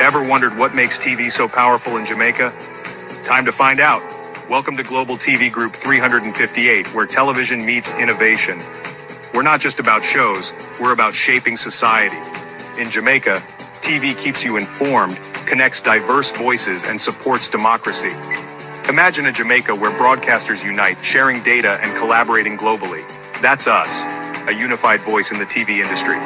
Ever wondered what makes TV so powerful in Jamaica? Time to find out. Welcome to Global TV Group 358, where television meets innovation. We're not just about shows, we're about shaping society. In Jamaica, TV keeps you informed, connects diverse voices, and supports democracy. Imagine a Jamaica where broadcasters unite, sharing data and collaborating globally. That's us, a unified voice in the TV industry.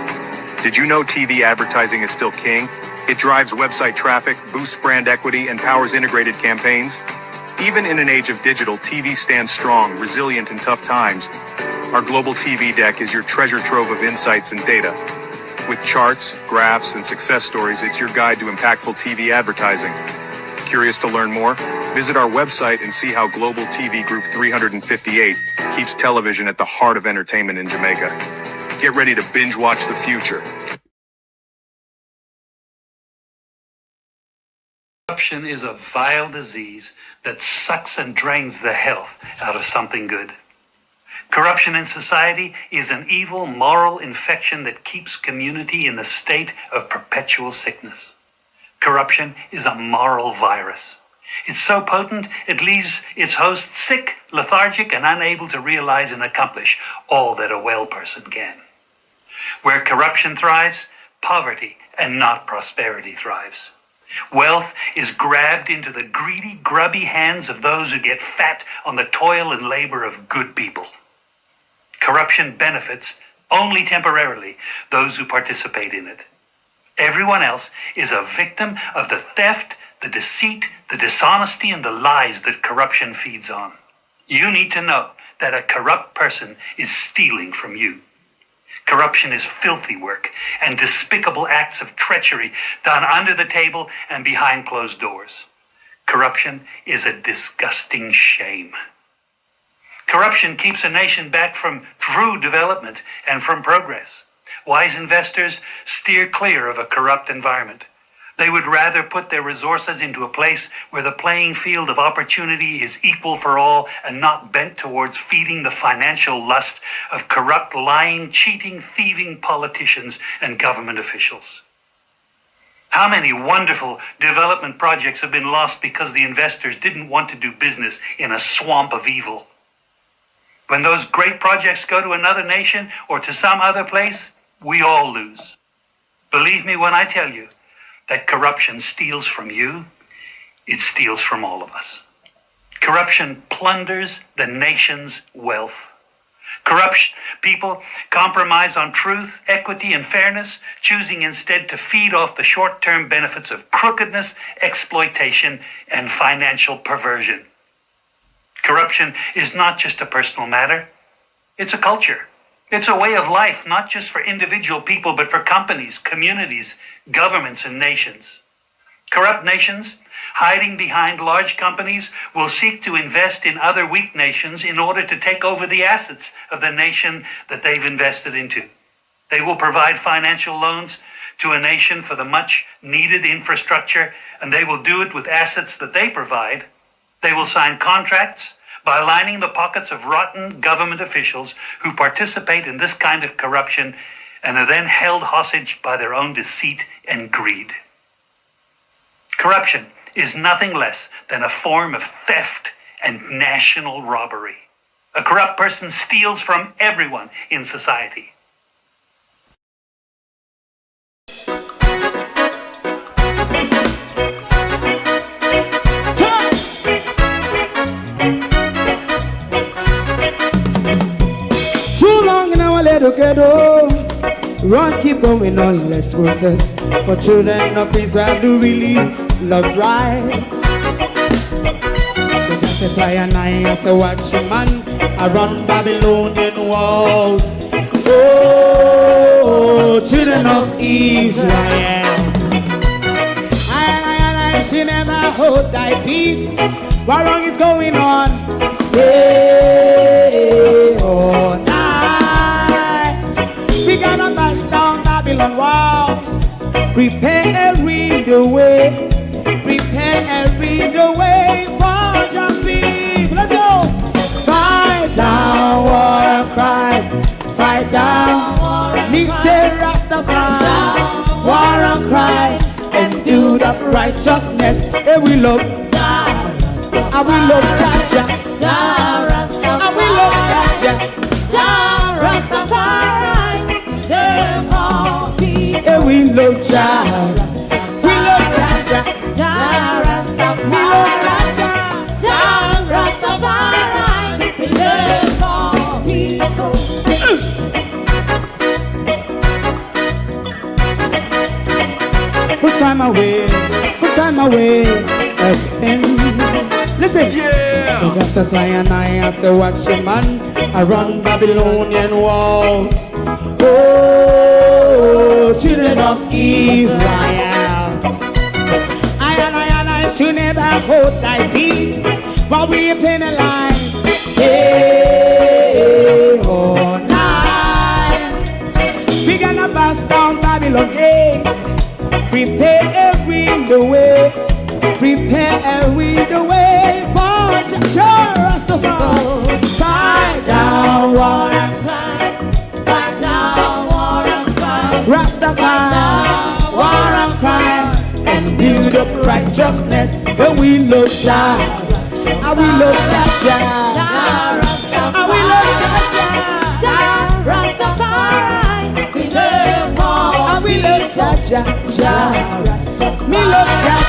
Did you know TV advertising is still king? It drives website traffic, boosts brand equity, and powers integrated campaigns. Even in an age of digital, TV stands strong, resilient in tough times. Our global TV deck is your treasure trove of insights and data. With charts, graphs, and success stories, it's your guide to impactful TV advertising. Curious to learn more? Visit our website and see how Global TV Group 358 keeps television at the heart of entertainment in Jamaica. Get ready to binge watch the future. Corruption is a vile disease that sucks and drains the health out of something good. Corruption in society is an evil moral infection that keeps community in the state of perpetual sickness. Corruption is a moral virus. It's so potent, it leaves its host sick, lethargic, and unable to realize and accomplish all that a well person can. Where corruption thrives, poverty and not prosperity thrives. Wealth is grabbed into the greedy, grubby hands of those who get fat on the toil and labor of good people. Corruption benefits, only temporarily, those who participate in it. Everyone else is a victim of the theft, the deceit, the dishonesty, and the lies that corruption feeds on. You need to know that a corrupt person is stealing from you. Corruption is filthy work and despicable acts of treachery done under the table and behind closed doors. Corruption is a disgusting shame. Corruption keeps a nation back from true development and from progress. Wise investors steer clear of a corrupt environment. They would rather put their resources into a place where the playing field of opportunity is equal for all and not bent towards feeding the financial lust of corrupt, lying, cheating, thieving politicians and government officials. How many wonderful development projects have been lost because the investors didn't want to do business in a swamp of evil? When those great projects go to another nation or to some other place, we all lose. Believe me when I tell you that corruption steals from you, it steals from all of us. Corruption plunders the nation's wealth. Corrupt people compromise on truth, equity, and fairness, choosing instead to feed off the short-term benefits of crookedness, exploitation, and financial perversion. Corruption is not just a personal matter, it's a culture. It's a way of life, not just for individual people, but for companies, communities, governments, and nations. Corrupt nations, hiding behind large companies, will seek to invest in other weak nations in order to take over the assets of the nation that they've invested into. They will provide financial loans to a nation for the much-needed infrastructure, and they will do it with assets that they provide. They will sign contracts by lining the pockets of rotten government officials who participate in this kind of corruption and are then held hostage by their own deceit and greed. Corruption is nothing less than a form of theft and national robbery. A corrupt person steals from everyone in society. Together, run, keep going on, let's process. For children of Israel do really love rights. So just as I and I as a watchman, I run Babylonian walls. Oh, children of Israel, I should never hold thy peace. What wrong is going on? Hey, oh, we gotta bash down Babylon walls. Preparing the way. Preparing the way for your people. Let's go. Fight down war cry. Fight down. Me say Rastafari. War and cry. And do the righteousness. And we love Jah. And we love Jah. Jah Rastafari. And we love Jah. Jah Rastafari. Save all people. And we love Jah. We love Jah. Jah Rastafari. We love Jah. Jah Rastafari. Save all people. Put time away again. Listen, yeah. Just as I and I as a watchman around Babylonian walls. Oh, children of Israel, I and I should never hold thy peace while we penalize. Hey, oh, night. We gonna bust down Babylon gates. Prepare every the way. Prepare every the way for Jah Rastafari. Fight down war and fight. Fight down war and fight. Rastafari, war and crime, and build up righteousness. And we love Jah. And we love Jah. And we love Jah. Rastafari. We love all. And we love Jah. Me love Jah.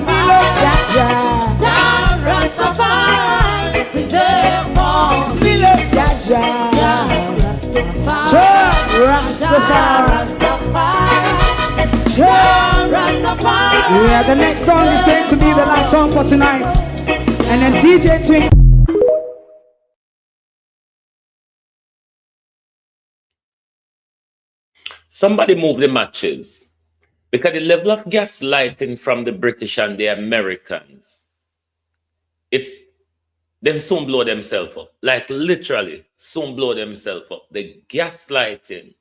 Me love Jah. Rastafari. Preserve all. Me love Jah. Rastafari. Yeah, the next song is going to be the last song for tonight. And then DJ Twink. Somebody move the matches, because the level of gaslighting from the British and the Americans, them soon blow themselves up. Like literally, soon blow themselves up. The gaslighting.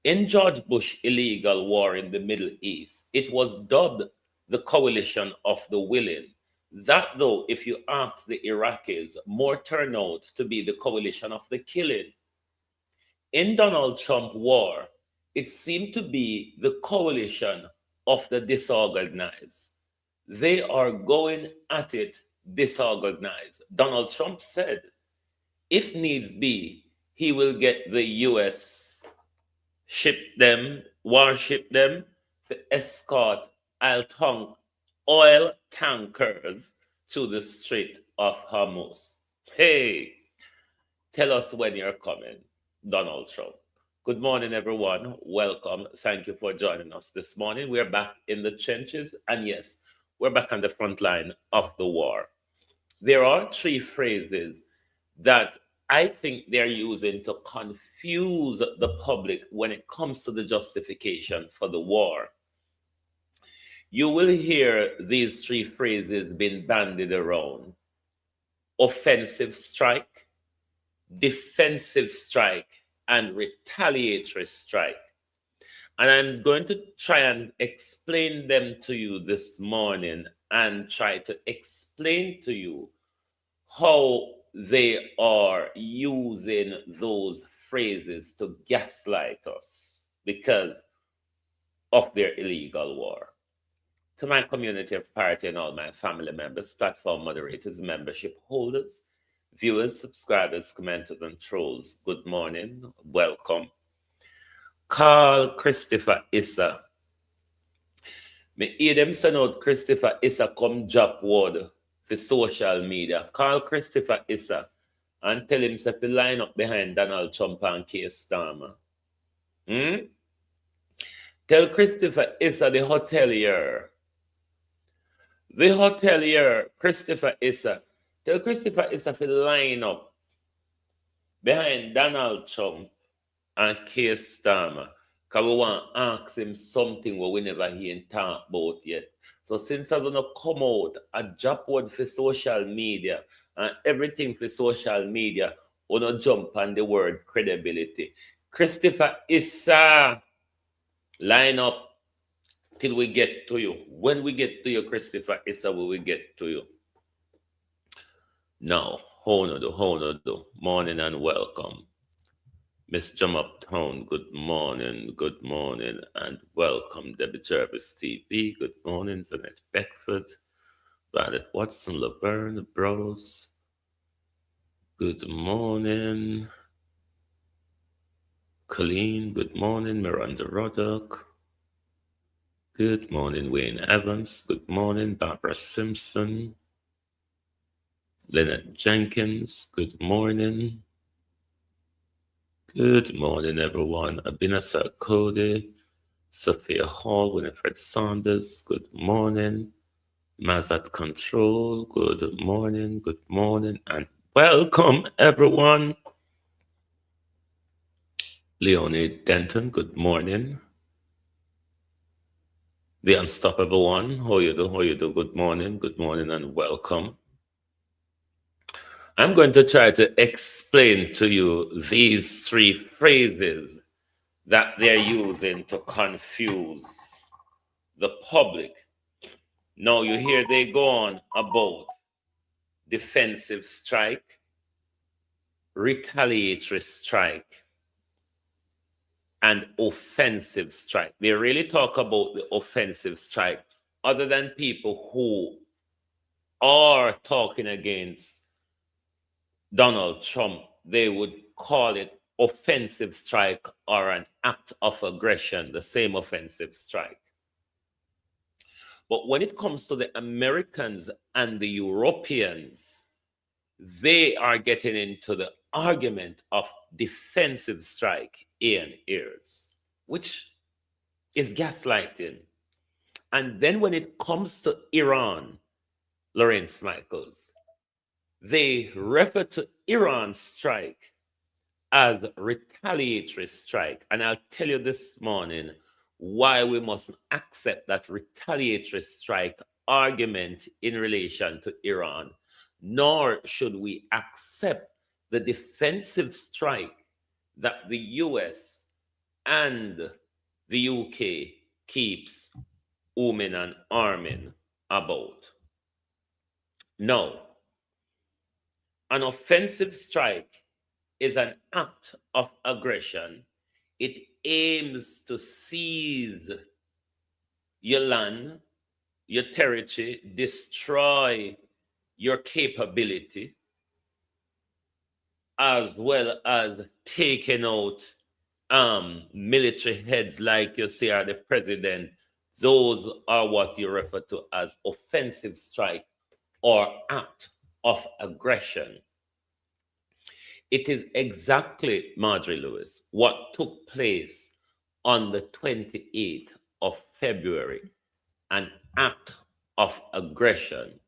In George Bush's illegal war in the Middle East, it was dubbed the coalition of the willing. That though, if you ask the Iraqis, more turned out to be the coalition of the killing. In Donald Trump war, it seemed to be the coalition of the disorganized. They are going at it disorganized. Donald Trump said, if needs be, he will get the US warship them to escort oil tankers to the Strait of Hormuz. Hey, tell us when you're coming, Donald Trump. Good morning, everyone. Welcome. Thank you for joining us this morning. We're back in the trenches, and yes, we're back on the front line of the war. There are three phrases that I think they're using to confuse the public when it comes to the justification for the war. You will hear these three phrases being bandied around: offensive strike, defensive strike, and retaliatory strike. And I'm going to try and explain them to you this morning and try to explain to you how they are using those phrases to gaslight us because of their illegal war. To my community of party and all my family members, platform moderators, membership holders, viewers, subscribers, commenters, and trolls, good morning, welcome. Carl Christopher Issa. Me hear them send out Christopher Issa come drop word for social media. Carl Christopher Issa and tell him to line up behind Donald Trump and Keir Starmer. Tell Christopher Issa, the hotelier, Christopher Issa, tell Christopher Issa to line up behind Donald Trump and Keir Starmer, because we want to ask him something we never hear him talk about yet. So since I'm going to come out a drop word for social media and everything for social media, we don't jump on the word credibility. Christopher Issa, line up till we get to you. When we get to you, Christopher Issa, we will get to you. Now, how no do? Morning and welcome. Miss Jum Uptown, good morning, and welcome. Debbie Jervis TV, good morning. Zanette Beckford, Violet Watson, Laverne Bros, good morning. Colleen, good morning. Miranda Roddock, good morning. Wayne Evans, good morning. Barbara Simpson, Lynette Jenkins, good morning. Good morning, everyone. Abinasa Cody, Sophia Hall, Winifred Saunders, good morning. Mazat Control, good morning, and welcome, everyone. Leonie Denton, good morning. The Unstoppable One, how you do? Good morning, and welcome. I'm going to try to explain to you these three phrases that they're using to confuse the public. Now you hear they go on about defensive strike, retaliatory strike, and offensive strike. They really talk about the offensive strike, other than people who are talking against Donald Trump. They would call it offensive strike or an act of aggression, the same offensive strike. But when it comes to the Americans and the Europeans, they are getting into the argument of defensive strike in ears, which is gaslighting. And then when it comes to Iran, Lawrence Michaels, they refer to Iran's strike as retaliatory strike. And I'll tell you this morning why we mustn't accept that retaliatory strike argument in relation to Iran, nor should we accept the defensive strike that the US and the UK keeps ooming and arming about. No, an offensive strike is an act of aggression. It aims to seize your land, your territory, destroy your capability, as well as taking out military heads like you see are the president. Those are what you refer to as offensive strike or act of aggression. It is exactly, Marjorie Lewis, what took place on the 28th of February, an act of aggression.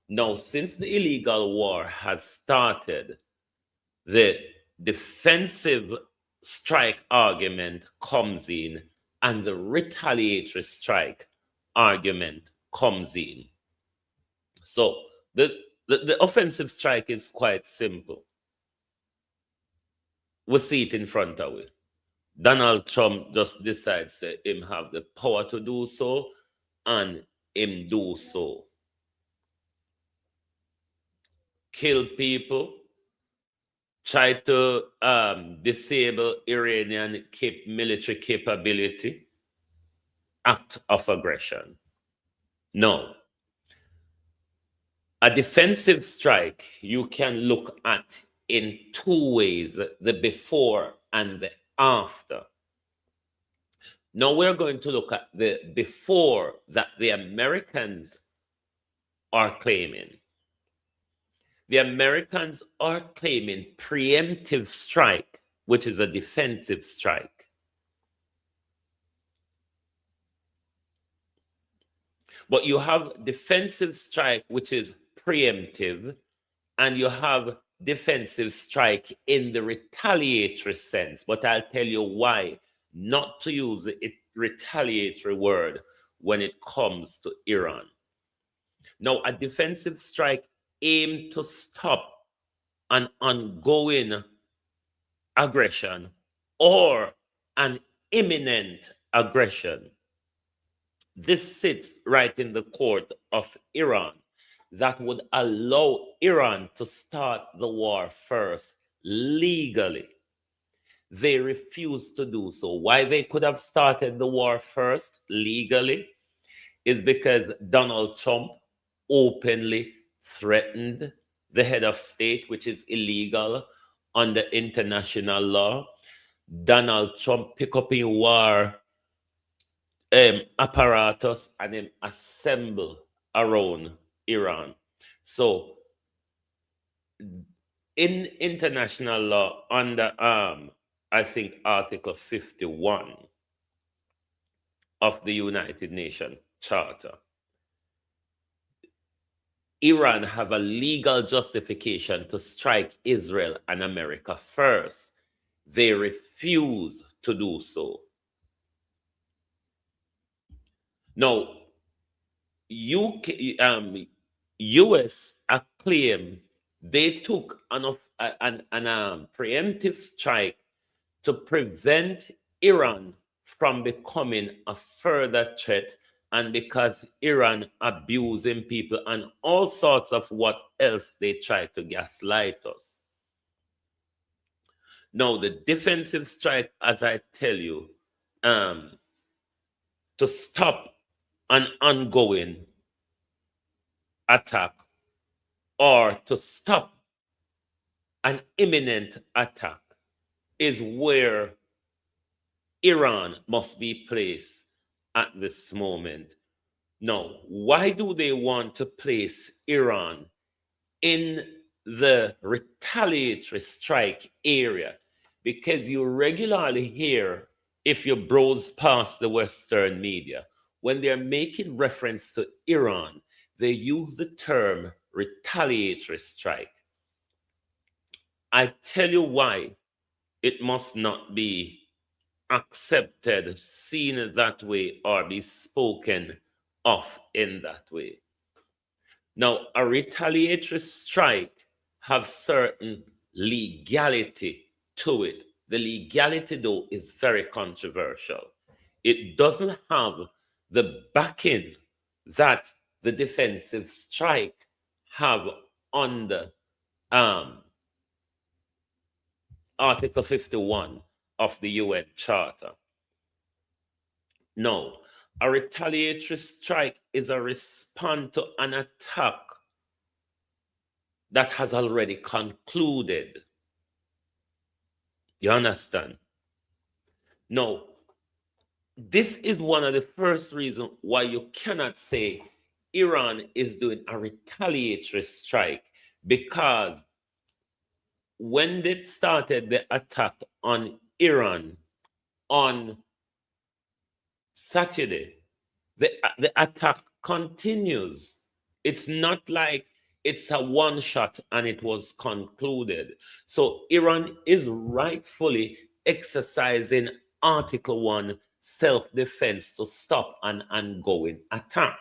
Now, since the illegal war has started, the defensive strike argument comes in and the retaliatory strike argument comes in. So the offensive strike is quite simple. We see it in front of us. Donald Trump just decides that him have the power to do so, and him do so. Kill people, try to disable Iranian military capability, act of aggression. No. A defensive strike you can look at in two ways, the before and the after. Now we're going to look at the before that the Americans are claiming. The Americans are claiming preemptive strike, which is a defensive strike. But you have defensive strike, which is preemptive, and you have defensive strike in the retaliatory sense. But I'll tell you why not to use the retaliatory word when it comes to Iran. Now, a defensive strike aimed to stop an ongoing aggression or an imminent aggression. This sits right in the court of Iran that would allow Iran to start the war first legally. They refused to do so. Why they could have started the war first legally is because Donald Trump openly threatened the head of state, which is illegal under international law. Donald Trump pick up in war apparatus and then assemble around Iran. So in international law under I think Article 51 of the United Nations Charter, Iran have a legal justification to strike Israel and America first. They refuse to do so. Now, US claim they took an preemptive strike to prevent Iran from becoming a further threat, and because Iran abusing people and all sorts of what else they try to gaslight us. Now, the defensive strike, as I tell you, to stop an ongoing attack or to stop an imminent attack is where Iran must be placed at this moment. Now, why do they want to place Iran in the retaliatory strike area? Because you regularly hear, if you browse past the Western media, when they're making reference to Iran, they use the term retaliatory strike. I tell you why it must not be accepted, seen that way, or be spoken of in that way. Now, a retaliatory strike have certain legality to it. The legality, though, is very controversial. It doesn't have the backing that the defensive strike have under Article 51 of the UN Charter. No, a retaliatory strike is a response to an attack that has already concluded. You understand? No, this is one of the first reasons why you cannot say Iran is doing a retaliatory strike, because when they started the attack on Iran on Saturday, the attack continues. It's not like it's a one shot and it was concluded. So Iran is rightfully exercising Article 1 self-defense to stop an ongoing attack.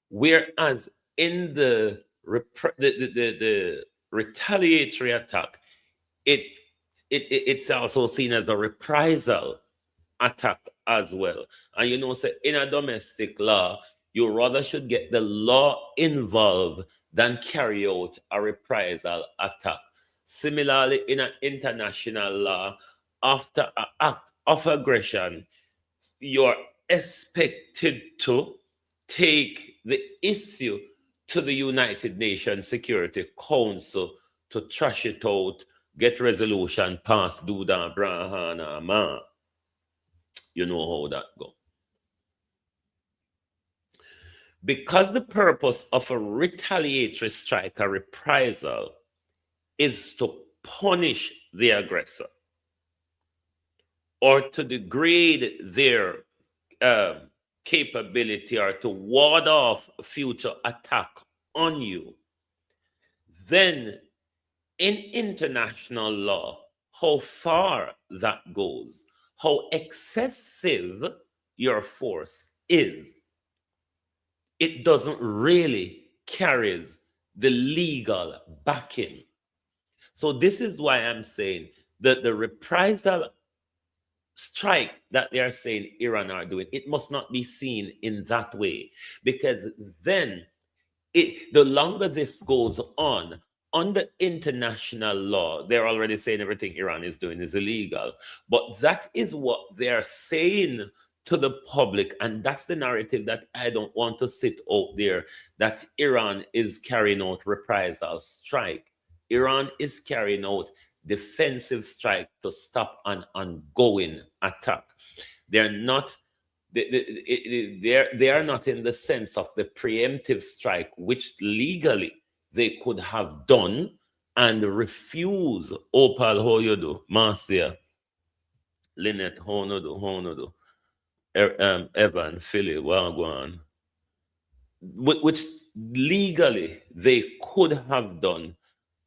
Whereas in the retaliatory attack, it's also seen as a reprisal attack as well. And you know, so in a domestic law, you rather should get the law involved than carry out a reprisal attack. Similarly, in an international law, after an act of aggression, you're expected to take the issue to the United Nations Security Council to trash it out, get resolution passed, do that, brahana, ma. You know how that go. Because the purpose of a retaliatory strike, a reprisal, is to punish the aggressor or to degrade their capability or to ward off future attack on you, then in international law, how far that goes, how excessive your force is, it doesn't really carry the legal backing. So this is why I'm saying that the reprisal strike that they are saying Iran are doing, it must not be seen in that way, because then the longer this goes on, under international law, they're already saying everything Iran is doing is illegal. But that is what they're saying to the public. And that's the narrative that I don't want to sit out there, that Iran is carrying out reprisal strike. Iran is carrying out defensive strike to stop an ongoing attack. They're not they are not in the sense of the preemptive strike, which legally they could have done and refuse. Opal, how you do? Marcia, Lynette, how you do? Evan, Philly, Wagwan, which legally they could have done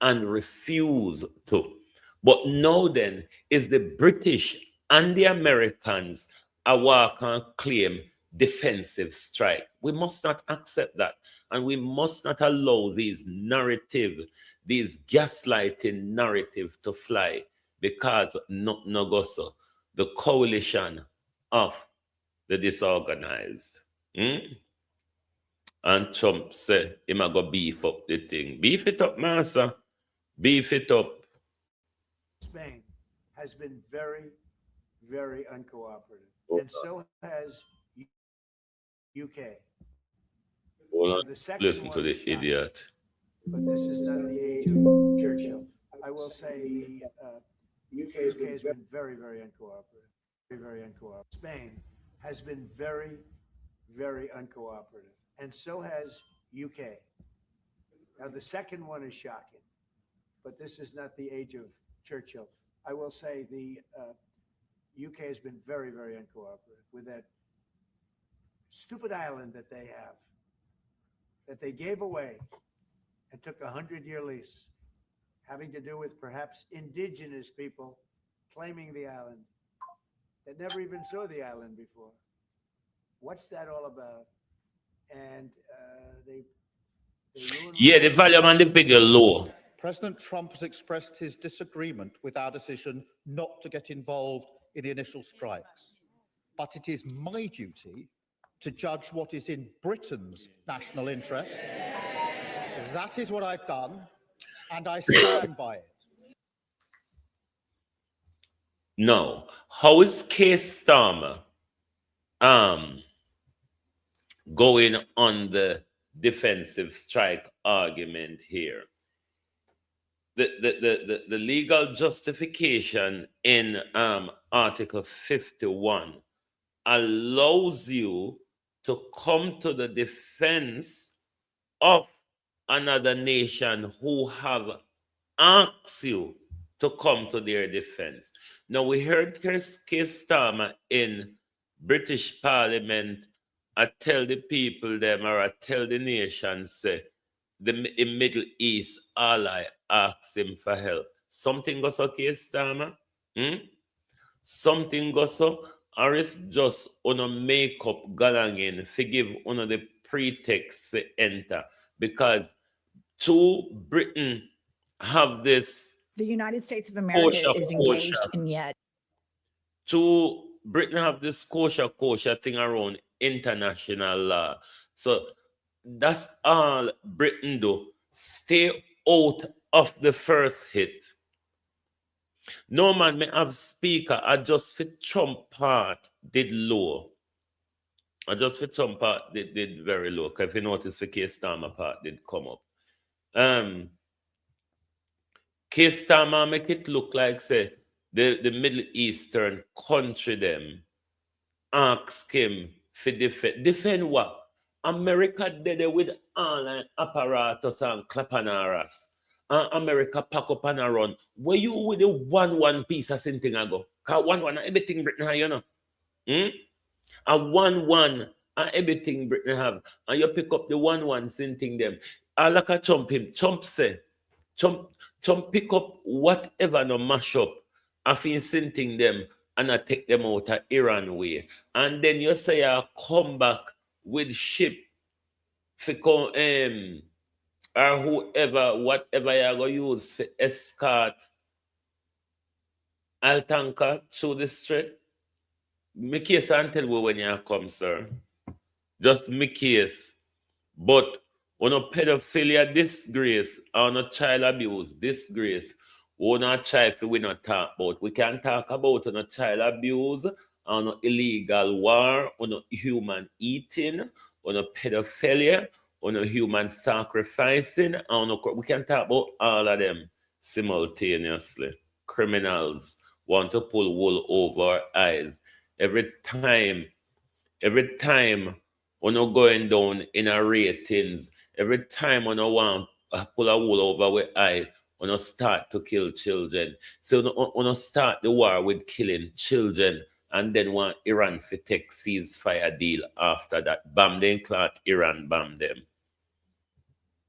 and refuse to. But now then is the British and the Americans a walk and claim defensive strike. We must not accept that. And we must not allow these narrative, these gaslighting narrative to fly, because no go so. The coalition of the disorganized. And Trump said, he might go beef up the thing. Beef it up, master. Beef it up. Spain has been very, very uncooperative. And so has UK. Hold on. Listen to the idiot. But this is not the age of Churchill. I will say the UK has been very, very uncooperative. Very, very uncooperative. Spain has been very, very uncooperative. And so has UK. Now, the second one is shocking. But this is not the age of Churchill. I will say the UK has been very, very uncooperative with that stupid island that they have, that they gave away and took a 100-year lease, having to do with perhaps indigenous people claiming the island that never even saw the island before. What's that all about? And they yeah, the volume and the figure low. President Trump has expressed his disagreement with our decision not to get involved in the initial strikes. But it is my duty to judge what is in Britain's national interest. That is what I've done, and I stand by it. No. How is Keir Starmer going on the defensive strike argument here? The legal justification in Article 51 allows you to come to the defense of another nation who have asked you to come to their defense. Now, we heard Keir Starmer in British Parliament, I tell the people them, or I tell the nation, say, in Middle East, ally asks him for help. Something goes so, Keir Starmer? Something goes so? Or it's just on a makeup galangin, forgive one of the pretext to enter. Because to Britain have this... The United States of America is engaged in yet. To Britain have this kosher thing around international law. So that's all Britain do. Stay out of the first hit. No man may have speaker. I just for Trump part did low. I just for Trump part did very low. Because if you notice for Keir Starmer part did come up. Keir Starmer make it look like say the Middle Eastern country them ask him for defend what? America did it with all apparatus and clapanaras. America pack up and run. Where you with the one piece of something ago? Cause one everything Britain have, you know. A one everything Britain have. And you pick up the one something them. I like a Trump him. Trump say, Trump pick up whatever no mash up. I feel something them and I take them out of Iran way. And then you say I come back with ship for or whoever, whatever you're going to use for escort all tanker through the strait. Me case and tell you when you come, sir. Just me case. But On a pedophilia disgrace, on a child abuse disgrace, we not try if we not talk about. We can talk about on a child abuse, on a illegal war, on a human eating, on a pedophilia, on a human sacrificing, we can talk about all of them simultaneously. Criminals want to pull wool over our eyes. Every time when you're going down in our ratings, every time when you want to pull a wool over our eye, when you start to kill children. So when you start the war with killing children, and then want Iran to take ceasefire deal after that. Bomb them, clot Iran, bomb them.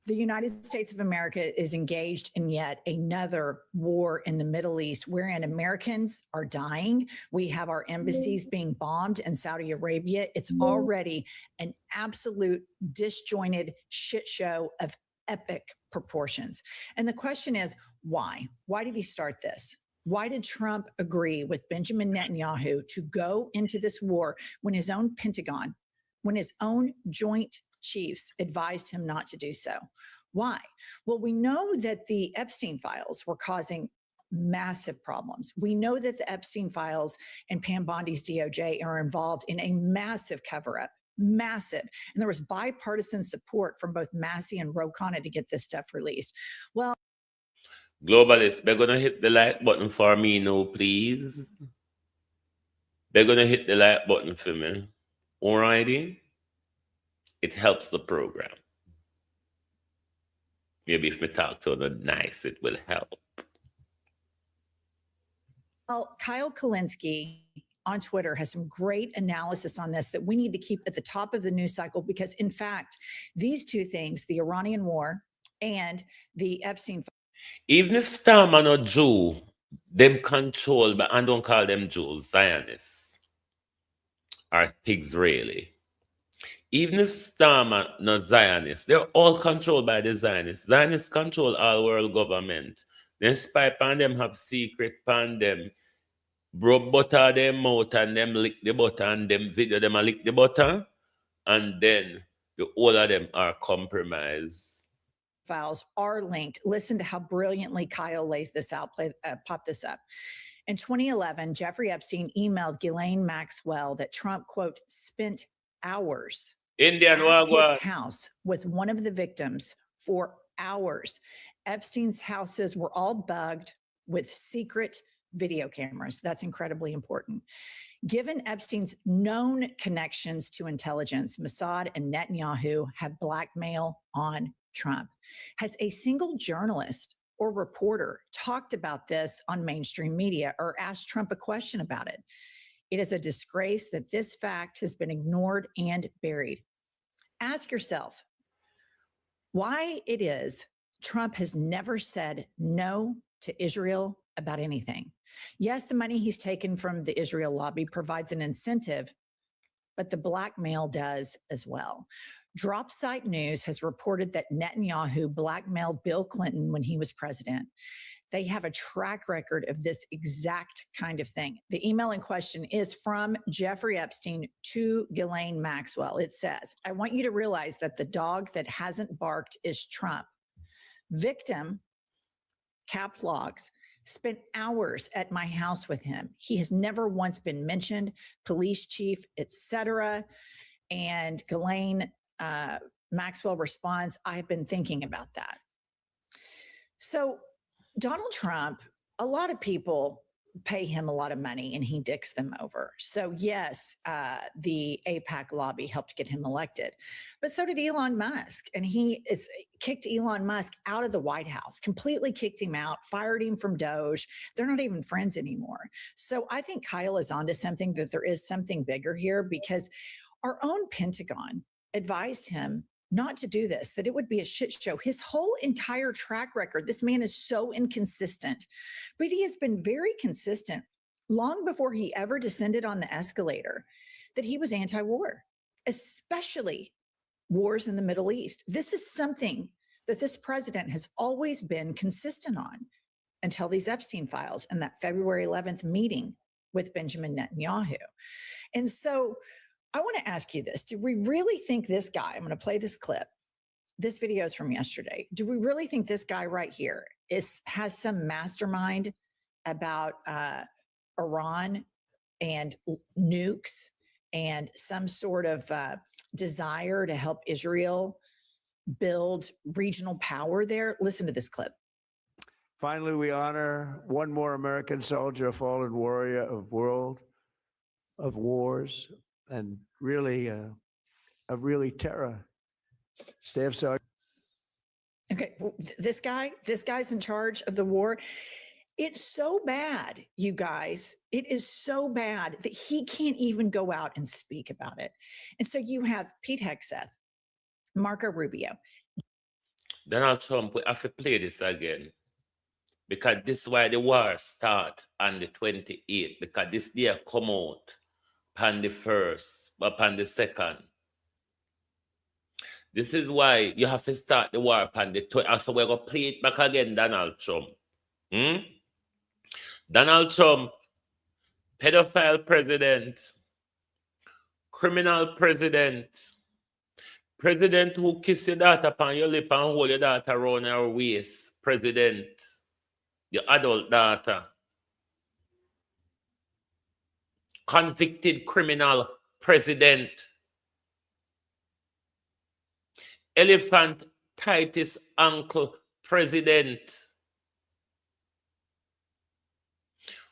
The United States of America is engaged in yet another war in the Middle East, wherein Americans are dying. We have our embassies being bombed in Saudi Arabia. It's already an absolute disjointed shit show of epic proportions. And the question is, why? Why did he start this? Why did Trump agree with Benjamin Netanyahu to go into this war when his own Pentagon, when his own joint chiefs advised him not to do so? Why? Well, we know that the Epstein files were causing massive problems. We know that the Epstein files and Pam Bondi's DOJ are involved in a massive cover-up, massive. And there was bipartisan support from both Massey and Ro Khanna to get this stuff released. Well, globalists, they're going to hit the like button for me now, please. They're going to hit the like button for me. Alrighty? It helps the program. Maybe if we talk to them nice, it will help. Well, Kyle Kulinski on Twitter has some great analysis on this that we need to keep at the top of the news cycle because, in fact, these two things, the Iranian war and the Epstein. Even if Starman or Jew, them controlled, but I don't call them Jews, Zionists, are pigs really. Even if Starman not Zionists, they're all controlled by the Zionists. Zionists control all world government. They spy on them, have secret on them, rub butter them out and them lick the butter and them video them and lick the butter, and then the all of them are compromised. Files are linked. Listen to how brilliantly Kyle lays this out. Pop this up. In 2011, Jeffrey Epstein emailed Ghislaine Maxwell that Trump, quote, spent hours at his house with one of the victims for hours. Epstein's houses were all bugged with secret video cameras. That's incredibly important. Given Epstein's known connections to intelligence, Mossad and Netanyahu have blackmail on Trump. Has a single journalist or reporter talked about this on mainstream media or asked Trump a question about it? It is a disgrace that this fact has been ignored and buried. Ask yourself why it is Trump has never said no to Israel about anything. Yes, the money he's taken from the Israel lobby provides an incentive, but the blackmail does as well. Dropsite News has reported that Netanyahu blackmailed Bill Clinton when he was president. They have a track record of this exact kind of thing. The email in question is from Jeffrey Epstein to Ghislaine Maxwell. It says, I want you to realize that the dog that hasn't barked is Trump. Victim, cap logs, spent hours at my house with him. He has never once been mentioned, police chief, etc. And Ghislaine Maxwell responds, I have been thinking about that. So Donald Trump, a lot of people pay him a lot of money and he dicks them over. So yes, the AIPAC lobby helped get him elected, but so did Elon Musk. And he kicked Elon Musk out of the White House, completely kicked him out, fired him from Doge. They're not even friends anymore. So I think Kyle is onto something, that there is something bigger here, because our own Pentagon advised him not to do this, that it would be a shit show. His whole entire track record, this man is so inconsistent, but he has been very consistent long before he ever descended on the escalator, that he was anti-war, especially wars in the Middle East. This is something that this president has always been consistent on until these Epstein files and that February 11th meeting with Benjamin Netanyahu. And so I want to ask you this. Do we really think this guy, I'm going to play this clip, this video is from yesterday. Do we really think this guy right here has some mastermind about Iran and nukes and some sort of desire to help Israel build regional power there? Listen to this clip. Finally, we honor one more American soldier, a fallen warrior of world, of wars, and really, really terror. Staff Sergeant. Okay, well, this guy's in charge of the war. It's so bad, you guys. It is so bad that he can't even go out and speak about it. And so you have Pete Hegseth, Marco Rubio. Donald Trump, we have to play this again. Because this is why the war start on the 28th. Because this day come out upon the 1st, upon the 2nd. This is why you have to start the war upon the 20th. So we're going to play it back again, Donald Trump. Donald Trump, pedophile president, criminal president, president who kiss your daughter upon your lip and hold your daughter around her waist, president, your adult daughter, convicted criminal president, elephant tightest uncle president.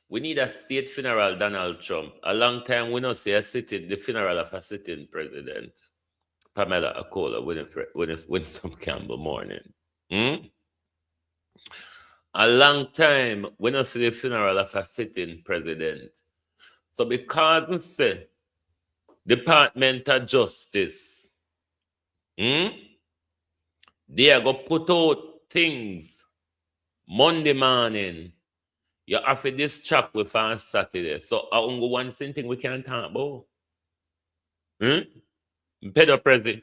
We need a state funeral, Donald Trump. A long time we don't see the funeral of a sitting president. Pamela Akola, Winston Campbell morning. A long time we don't see the funeral of a sitting president. So because we say Department of Justice, they are going to put out things Monday morning. You have to distract with on Saturday. So only one thing we can't talk about. Pedoprezi.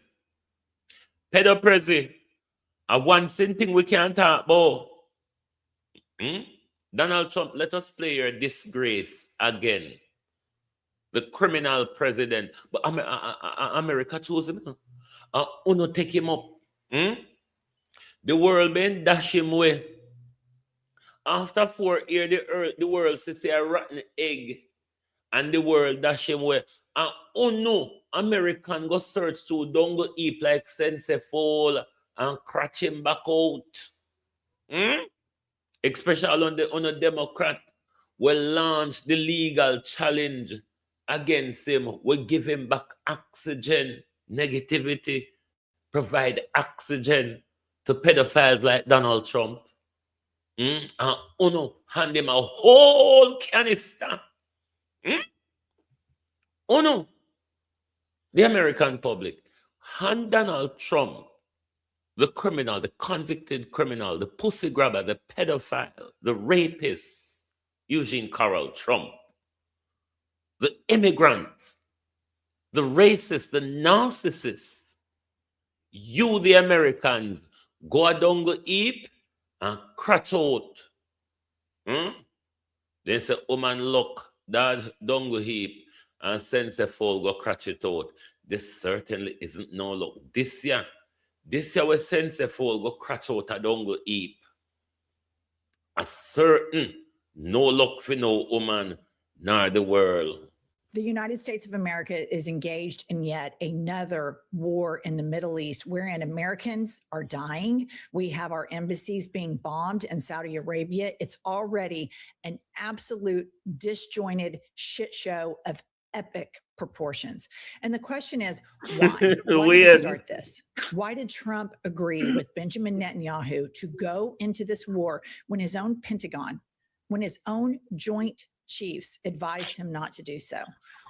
And one thing we can't talk about. Donald Trump, let us play your disgrace again. The criminal president. But America chose him. Uno take him up. The world been dash him away. After 4 years, the world says a rotten egg, and the world dash him away. And oh no, American go search to don't go eat like Sensefol and cratch him back out. Especially on the Democrat will launch the legal challenge against him. We give him back oxygen, negativity, provide oxygen to pedophiles like Donald Trump. And Uno hand him a whole canister. Uno, the American public, hand Donald Trump, the criminal, the convicted criminal, the pussy grabber, the pedophile, the rapist, Eugene Carroll Trump, the immigrant, the racist, the narcissist. You, the Americans, go down go heap and cratch out. They say, woman, look, that don't go heap and sense a fall go cratch it out. This certainly isn't no luck. This year we sense a fall go cratch out a don't go heap. A certain no luck for no woman nor the world. The United States of America is engaged in yet another war in the Middle East, wherein Americans are dying. We have our embassies being bombed in Saudi Arabia. It's already an absolute disjointed shit show of epic proportions. And the question is, why? Why did we start this? Why did Trump agree with Benjamin Netanyahu to go into this war when his own Pentagon, when his own joint chiefs advised him not to do so?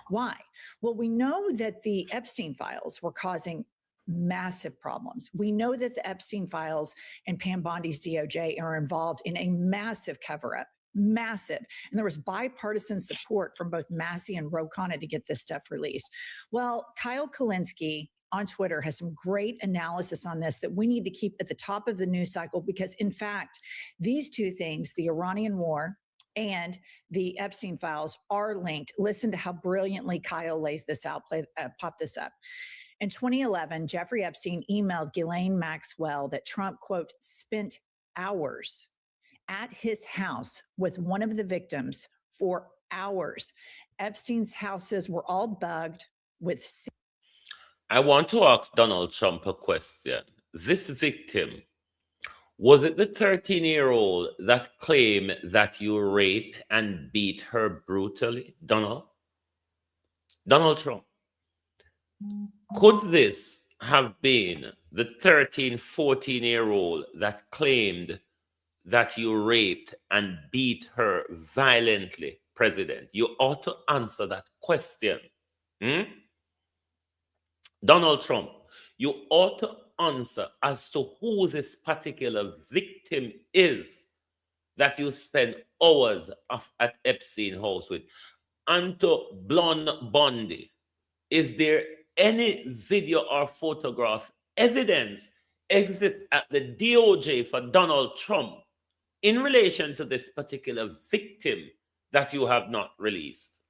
Why? Well, we know that the Epstein files were causing massive problems. We know that the Epstein files and Pam Bondi's DOJ are involved in a massive cover-up, massive. And there was bipartisan support from both Massey and Ro Khanna to get this stuff released. Well, Kyle Kulinski on Twitter has some great analysis on this that we need to keep at the top of the news cycle, because in fact, these two things, the Iranian war and the Epstein files, are linked. Listen to how brilliantly Kyle lays this out. Pop this up. In 2011, Jeffrey Epstein emailed Ghislaine Maxwell that Trump, quote, spent hours at his house with one of the victims for hours. Epstein's houses were all bugged with. I want to ask Donald Trump a question. This victim, was it the 13-year-old that claimed that you raped and beat her brutally, Donald? Donald Trump, could this have been the 13, 14-year-old that claimed that you raped and beat her violently, President? You ought to answer that question. Donald Trump, you ought to answer as to who this particular victim is that you spend hours at Epstein house with. And to Blonde Bundy, is there any video or photograph evidence exist at the DOJ for Donald Trump in relation to this particular victim that you have not released?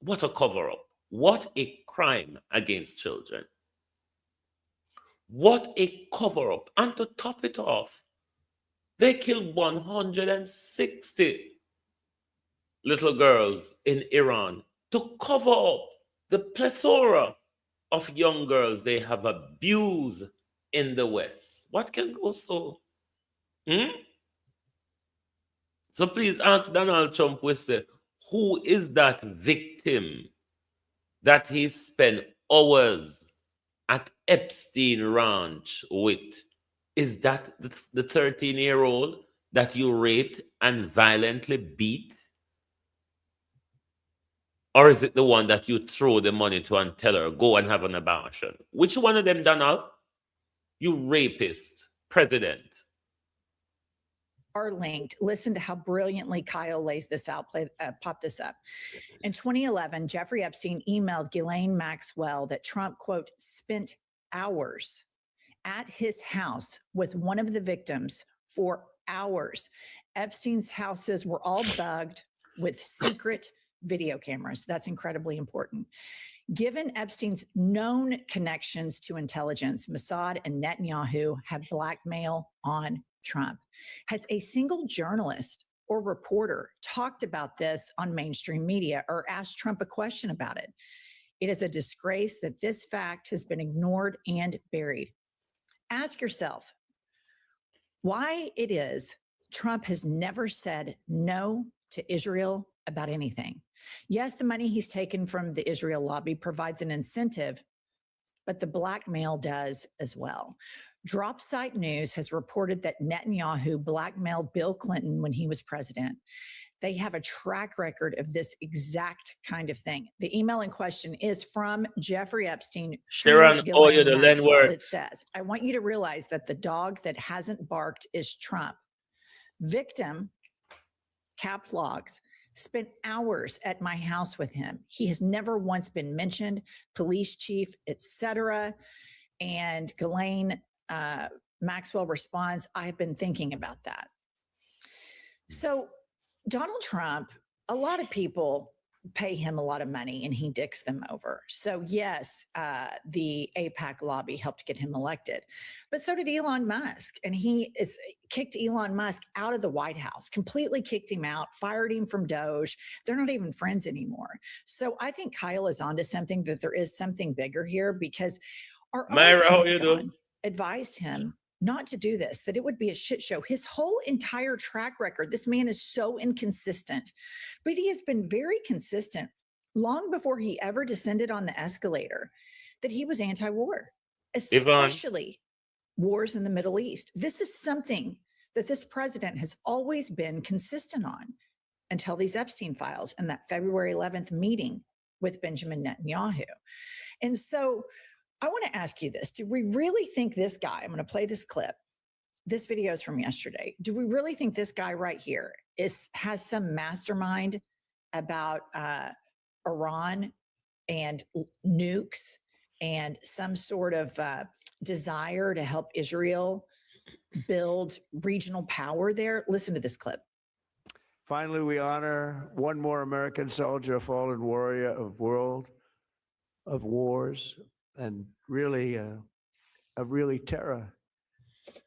What a cover-up. What a crime against children. What a cover-up. And to top it off, they killed 160 little girls in Iran to cover up the plethora of young girls they have abused in the West. What can go so? So please ask Donald Trump, who is that victim that he spent hours at Epstein Ranch with? Is that the 13-year-old that you raped and violently beat? Or is it the one that you throw the money to and tell her, go and have an abortion? Which one of them, Donald? You rapist, President. Are linked. Listen to how brilliantly Kyle lays this out. Pop this up. In 2011, Jeffrey Epstein emailed Ghislaine Maxwell that Trump, quote, spent hours at his house with one of the victims for hours. Epstein's houses were all bugged with secret video cameras. That's incredibly important. Given Epstein's known connections to intelligence, Mossad and Netanyahu have blackmail on Trump. Has a single journalist or reporter talked about this on mainstream media or asked Trump a question about it? It is a disgrace that this fact has been ignored and buried. Ask yourself why it is Trump has never said no to Israel about anything. Yes, the money he's taken from the Israel lobby provides an incentive, but the blackmail does as well. Drop Site News has reported that Netanyahu blackmailed Bill Clinton when he was president. They have a track record of this exact kind of thing. The email in question is from Jeffrey Epstein. Sharon, it says, I want you to realize that the dog that hasn't barked is Trump. Victim, cap logs, spent hours at my house with him. He has never once been mentioned, police chief, etc. And Ghislaine Maxwell responds, I've been thinking about that. So Donald Trump, a lot of people pay him a lot of money and he dicks them over. So yes, the AIPAC lobby helped get him elected, but so did Elon Musk. And he kicked Elon Musk out of the White House, completely kicked him out, fired him from Doge. They're not even friends anymore. So I think Kyle is onto something, that there is something bigger here, because our Pentagon advised him not to do this, that it would be a shit show. His whole entire track record, this man is so inconsistent, but he has been very consistent long before he ever descended on the escalator, that he was anti-war, especially wars in the Middle East. This is something that this president has always been consistent on until these Epstein files and that February 11th meeting with Benjamin Netanyahu. And so I want to ask you this. Do we really think this guy, I'm going to play this clip. This video is from yesterday. Do we really think this guy right here has some mastermind about Iran and nukes and some sort of desire to help Israel build regional power there? Listen to this clip. Finally, we honor one more American soldier, a fallen warrior of world of wars, and really terror.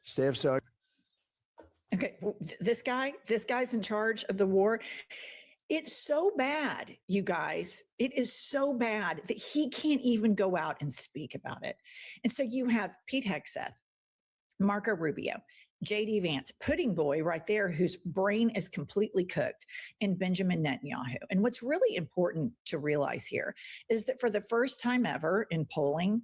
Staff Sergeant. Okay, this guy's in charge of the war. It's so bad, you guys. It is so bad that he can't even go out and speak about it. And so you have Pete Hegseth, Marco Rubio, JD Vance, pudding boy right there, whose brain is completely cooked, and Benjamin Netanyahu. And what's really important to realize here is that for the first time ever in polling,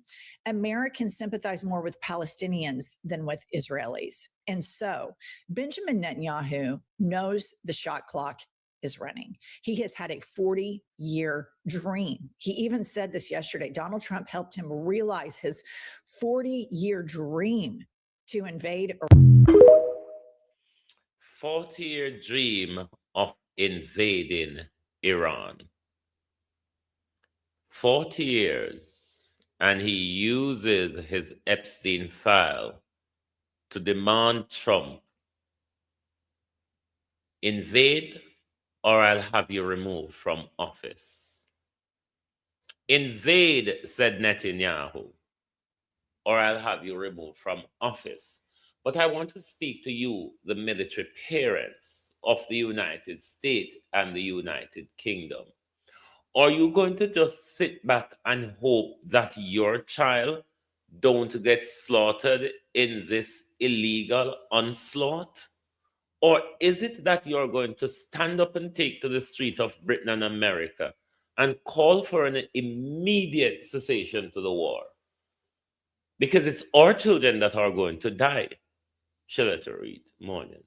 Americans sympathize more with Palestinians than with Israelis. And so Benjamin Netanyahu knows the shot clock is running. He has had a 40-year dream. He even said this yesterday. Donald Trump helped him realize his 40-year dream to invade. 40-year dream of invading Iran. 40 years, and he uses his Epstein file to demand Trump invade or I'll have you removed from office. Invade, said Netanyahu, or I'll have you removed from office. But I want to speak to you, the military parents of the United States and the United Kingdom. Are you going to just sit back and hope that your child don't get slaughtered in this illegal onslaught? Or is it that you're going to stand up and take to the street of Britain and America and call for an immediate cessation to the war? Because it's our children that are going to die. Shall I read? Morning.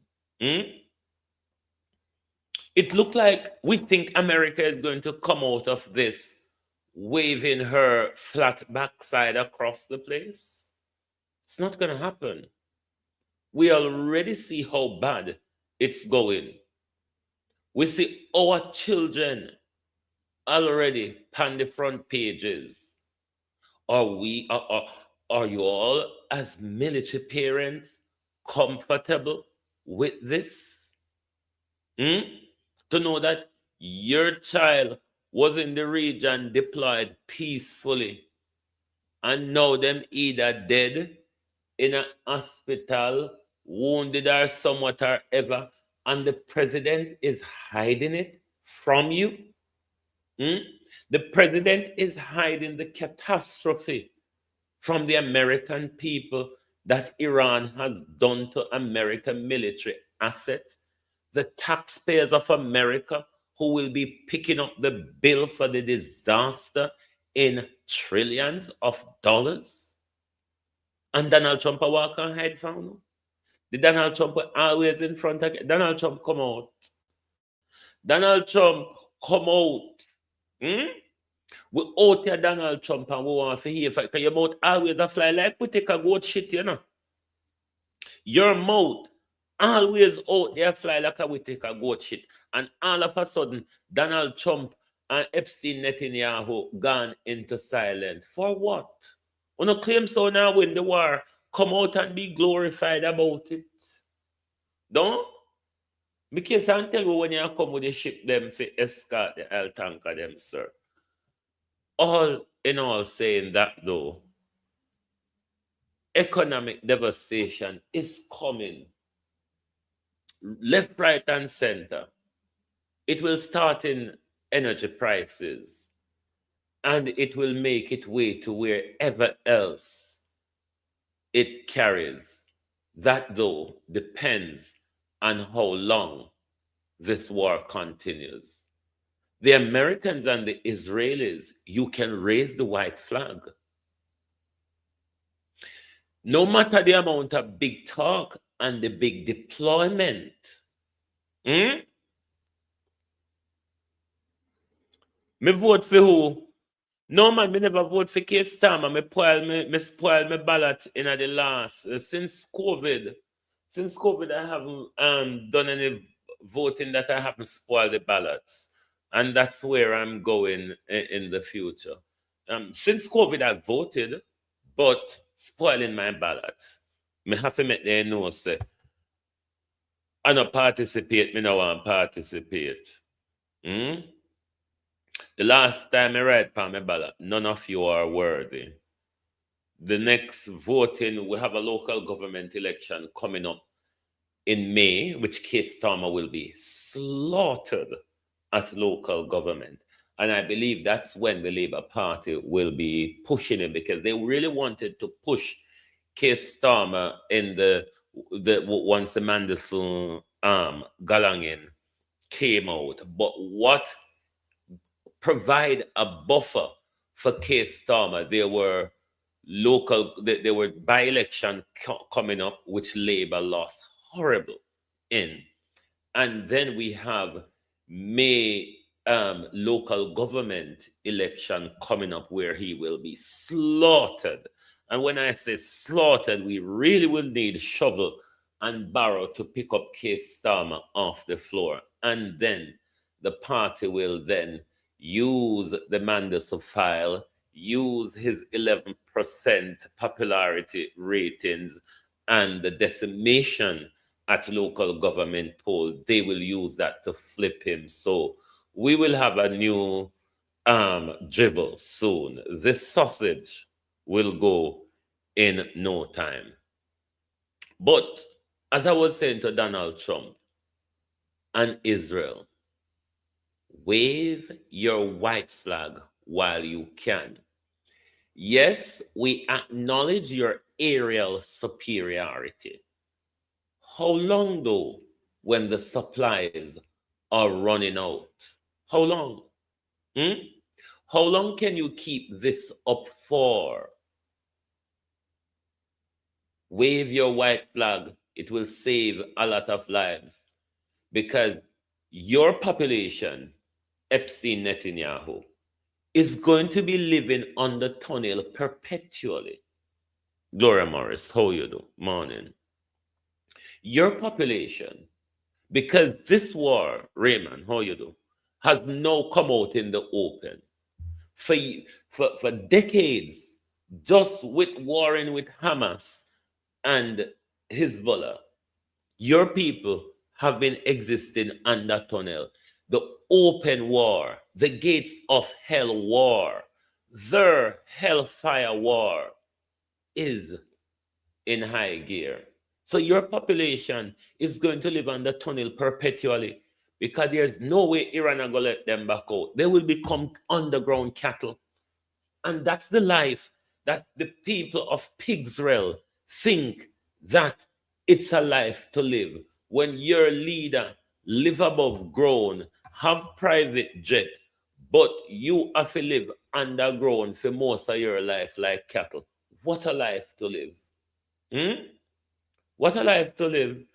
It looked like we think America is going to come out of this waving her flat backside across the place. It's not going to happen. We already see how bad it's going. We see our children already on the front pages. Are you all, as military parents, comfortable with this? To know that your child was in the region deployed peacefully, and now them either dead in a hospital, wounded or somewhat or ever, and the president is hiding it from you? The president is hiding the catastrophe from the American people that Iran has done to American military assets. The taxpayers of America who will be picking up the bill for the disaster in trillions of dollars. And Donald Trump walk and hide from you. The Donald Trump always in front of Donald Trump come out. Donald Trump come out. We out here Donald Trump and we want to hear because your mouth always a fly like we take a goat shit, you know. Your mouth always out there fly like we take a goat shit. And all of a sudden, Donald Trump and Epstein Netanyahu gone into silence. For what? We no claim so now win the war. Come out and be glorified about it. Don't? Because I tell you when you come with the ship them for escort the oil tanker them, sir. All in all saying that though, economic devastation is coming. Left, right, and center. It will start in energy prices, and it will make its way to wherever else it carries. That, though, depends on how long this war continues. The Americans and the Israelis, you can raise the white flag. No matter the amount of big talk and the big deployment. Me vote for who? No man, me never vote for Keir Starmer. Me spoil my ballot in the last. Since COVID, I haven't done any voting that I haven't spoiled the ballots. And that's where I'm going in the future. Since COVID, I voted, but spoiling my ballot. Me have to make them know, say, I don't participate, me no want participate. The last time I read on my ballot, none of you are worthy. the next voting, we have a local government election coming up in May, which Keir Starmer will be slaughtered at local government. And I believe that's when the Labour Party will be pushing him, because they really wanted to push Keir Starmer in the once the Mandelson Galangin came out. But what provide a buffer for Keir Starmer? There were there were by-election coming up, which Labour lost horrible in. And then we have May local government election coming up where he will be slaughtered. And when I say slaughtered, we really will need shovel and barrow to pick up Keir Starmer off the floor. And then the party will then use the Mandelson file, use his 11% popularity ratings and the decimation at local government poll. They will use that to flip him. So we will have a new drivel soon. This sausage will go in no time. But as I was saying to Donald Trump and Israel, wave your white flag while you can. Yes, we acknowledge your aerial superiority. How long, though, when the supplies are running out? How long? How long can you keep this up for? Wave your white flag. It will save a lot of lives, because your population, Epstein Netanyahu, is going to be living on the tunnel perpetually. Gloria Morris, how you do? Morning. Your population, because this war, Raymond, how you do, has now come out in the open. For decades, just with warring with Hamas and Hezbollah, your people have been existing under tunnel. The open war, the gates of hell war, their hellfire war is in high gear. So your population is going to live under tunnel perpetually, because there's no way Iran are going to let them back out. They will become underground cattle. And that's the life that the people of Pigsrel think that it's a life to live. When your leader live above ground, have private jet, but you have to live underground for most of your life like cattle. What a life to live. What a life to live.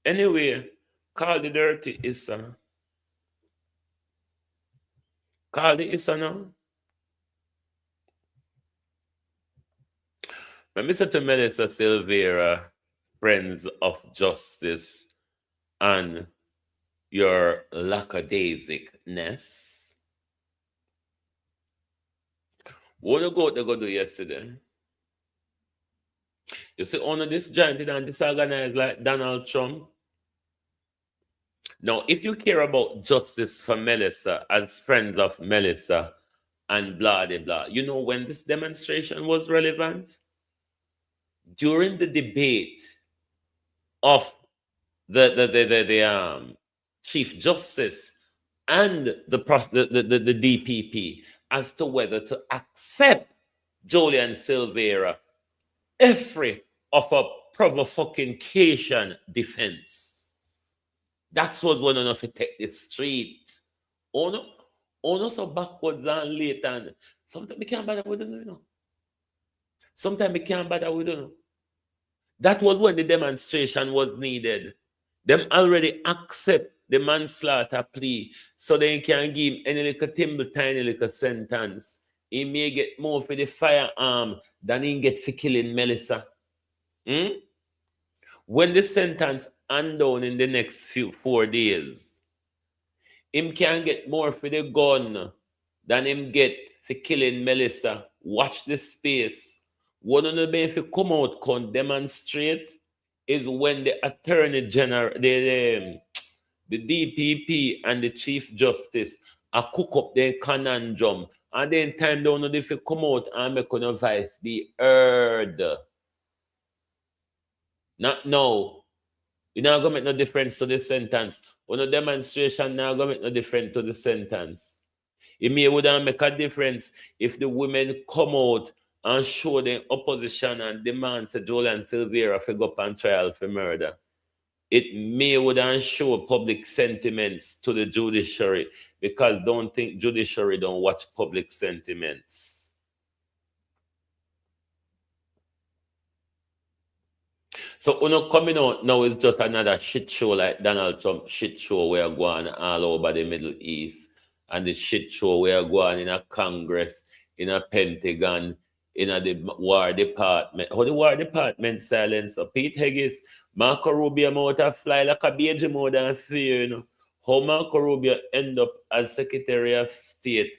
Anyway, call the dirty Issa. Call the Issa now. When Mr. to Melissa Silvera, friends of justice, and your lackadaisicness, what you go to do yesterday? You see, on this giant and disorganized like Donald Trump. Now, if you care about justice for Melissa as friends of Melissa and blah, blah, blah, you know when this demonstration was relevant? During the debate of the Chief Justice and the DPP as to whether to accept Julian Silvera every of a provocation defense. That was one enough to take the street. Oh no, so backwards and late, and sometimes we can't bother with them, you know. Sometimes we can't bother with them. That was when the demonstration was needed. Them already accept the manslaughter plea, so they can give him any little tiny little sentence. He may get more for the firearm than he get for killing Melissa. When the sentence hand down in the next 4 days, him can get more for the gun than him get for killing Melissa. Watch this space. One of the way if you come out can demonstrate is when the Attorney General, the DPP and the Chief Justice are cook up their conundrum And then time down if you come out and make a voice be heard. Not now. You not gonna make no difference to the sentence. When a demonstration not gonna make no difference to the sentence. It may wouldn't make a difference if the women come out and show the opposition and demand Sir Julian Silvera to go up on trial for murder. It may wouldn't show public sentiments to the judiciary, because don't think judiciary don't watch public sentiments. So when coming out now is just another shit show like Donald Trump shit show where going all over the Middle East, and the shit show where going in a Congress, in a Pentagon, in a the War Department. How the War Department silence? So Pete Higgins, Marco Rubio out to fly like a baby more than fear, you know. How Marco Rubio end up as Secretary of State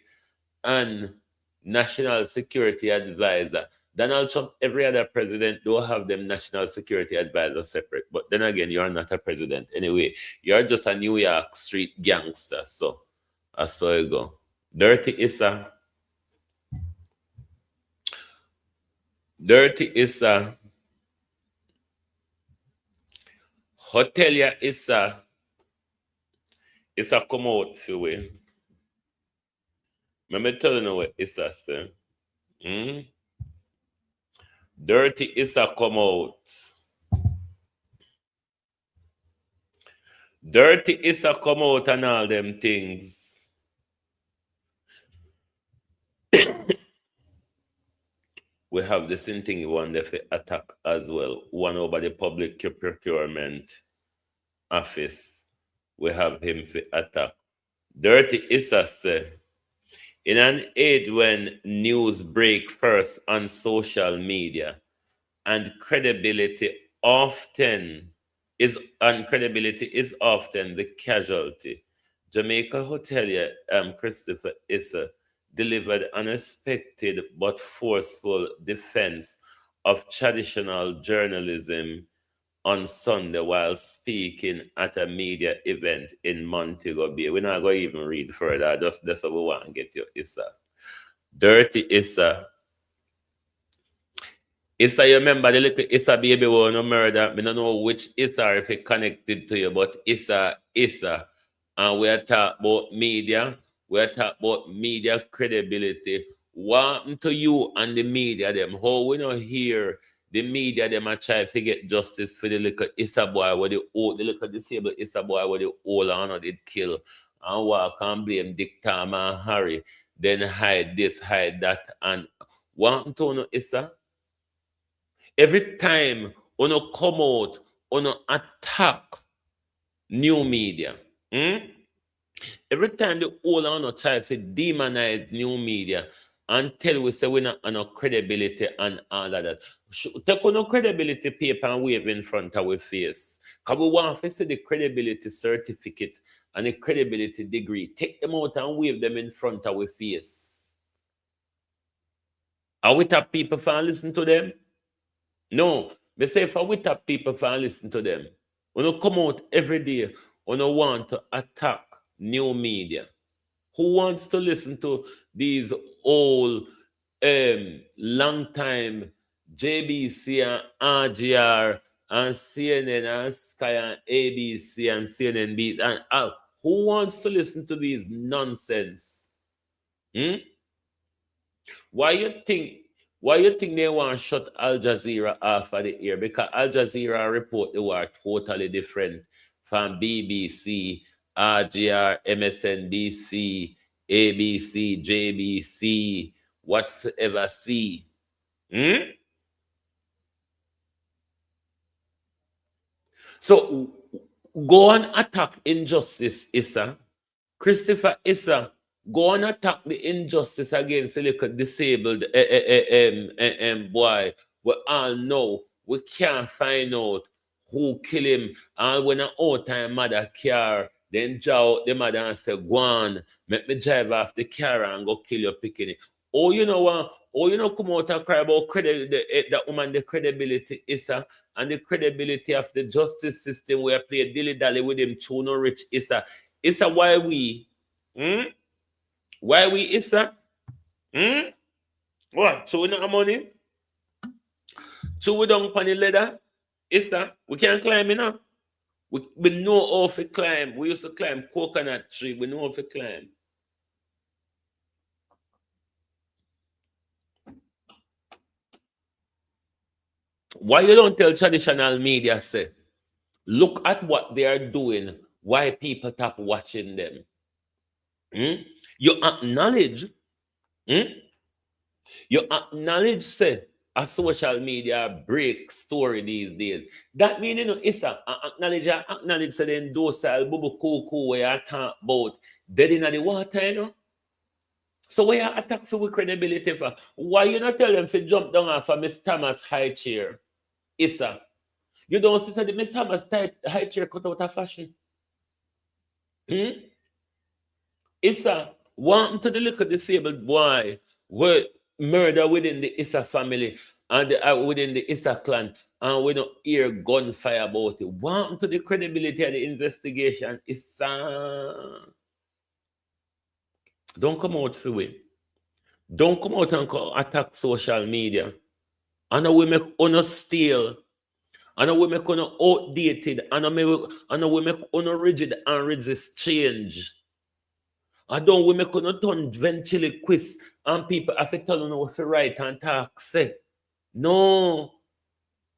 and National Security Advisor. Donald Trump, every other president, don't have them National Security Advisor separate. But then again, you're not a president. Anyway, you're just a New York street gangster. So, I saw you go. Dirty Issa. Dirty Issa. Hotelia Issa. Issa come out for way. Let me tell you what Issa say. Dirty Issa come out. Dirty Issa come out and all them things. We have the same thing one that attack as well. One over the public procurement office. We have him for attack. Dirty Issa say, in an age when news break first on social media and credibility is often the casualty, Jamaica hotelier Christopher Issa delivered unexpected but forceful defense of traditional journalism on Sunday while speaking at a media event in Montego Bay. We're not going to even read further. That's what we want to get you, Issa. Dirty Issa. Issa, you remember the little Issa baby who no murder? I don't know which Issa if it connected to you, but Issa. And we're talking about media. We're talking about media credibility. What happened to you and the media them? How we not hear the media them a try to get justice for the little Issa boy where the little disabled Issa boy where the old honor did kill and walk and blame Dick Tam and Harry, then hide this, hide that, and what happened to no Issa? Every time you come out, you attack new media. Every time the old honor try to demonize new media and tell we say we're not on credibility and all of that. Take on credibility paper and wave in front of our face. Because we want to see the credibility certificate and the credibility degree. Take them out and wave them in front of our face. Are we tap people for listen to them? No. We say for we tap people for listen to them. When you come out every day, when you want to attack new media. Who wants to listen to these old, long time JBC and RGR and CNN and Sky and ABC and CNN Beat and who wants to listen to these nonsense? Why you think they want to shut Al Jazeera off of the air? Because Al Jazeera report they were totally different from BBC, RGR, MSNBC, ABC, JBC, whatsoever C. So go and attack injustice, Issa. Christopher Issa, go and attack the injustice against the little disabled boy. We all know we can't find out who kill him. And when an old time mother car, then jaw the mother and say, go on, make me drive off the car and go kill your picking. Oh, you know what? Oh, you know, come out and cry about that woman, the credibility Issa, and the credibility of the justice system where play dilly-dally with him, too no rich Issa. Issa, why we? Why we, Issa? What? So we not have money? So we don't pan the ladder? Is that? We can't climb, you know? We know how to climb. We used to climb coconut tree. We know how to climb. Why you don't tell traditional media, say, look at what they are doing, why people stop watching them? You acknowledge, say, a social media break story these days. That means, you know, it's acknowledge, say, then docile, bubu kuku, where you talk about dead in the water, you know? So why you attack for credibility for? Why you not tell them to jump down off of Miss Thomas high chair? Issa. You don't see that the Miss Thomas high chair cut out of fashion. Issa, want to the little disabled boy were murder within the Issa family and within the Issa clan, and we don't hear gunfire about it. Want to the credibility of the investigation. Issa. Don't come out for it. Don't come out and attack social media. And we make honor steal. And we make honor outdated. And we make honor rigid and resist change. And don't we make honor turn ventriloquist and people have to tell you what to write and talk. Say. No.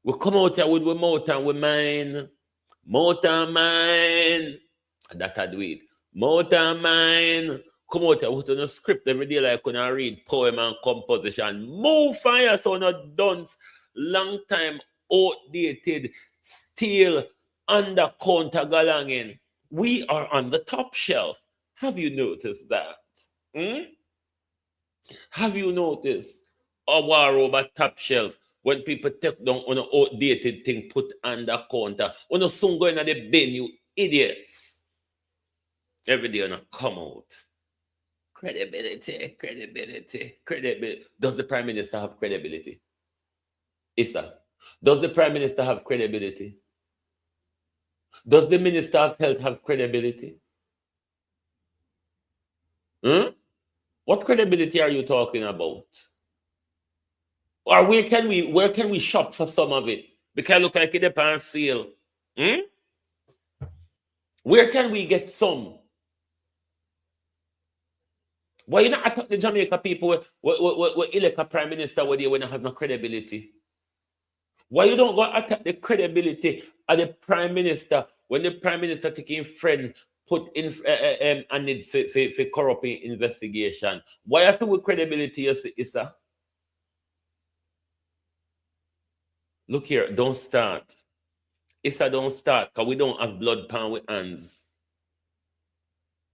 We come out here with we mouth and we mind. Mouth and mind. That I do it. Mouth and mind. Come out here with a script every day like when I read poem and composition. Move fire, so not dunce. Long time outdated, still under counter galangin. We are on the top shelf. Have you noticed that? Have you noticed a war over top shelf when people take down on an outdated thing put under counter? On a soon going at the bin, you idiots. Every day on a come out. Credibility. Does the Prime Minister have credibility? Issa. Does the Prime Minister have credibility? Does the Minister of Health have credibility? What credibility are you talking about? Or where can we shop for some of it? Because it look like it's on sale. Where can we get some? Why you not attack the Jamaica people with elect a prime minister where they have no credibility? Why you don't go attack the credibility of the prime minister when the prime minister taking friend put in and needs for corrupting investigation? Why have to with credibility, Issa? Look here, don't start. Issa, don't start, because we don't have blood pan with hands.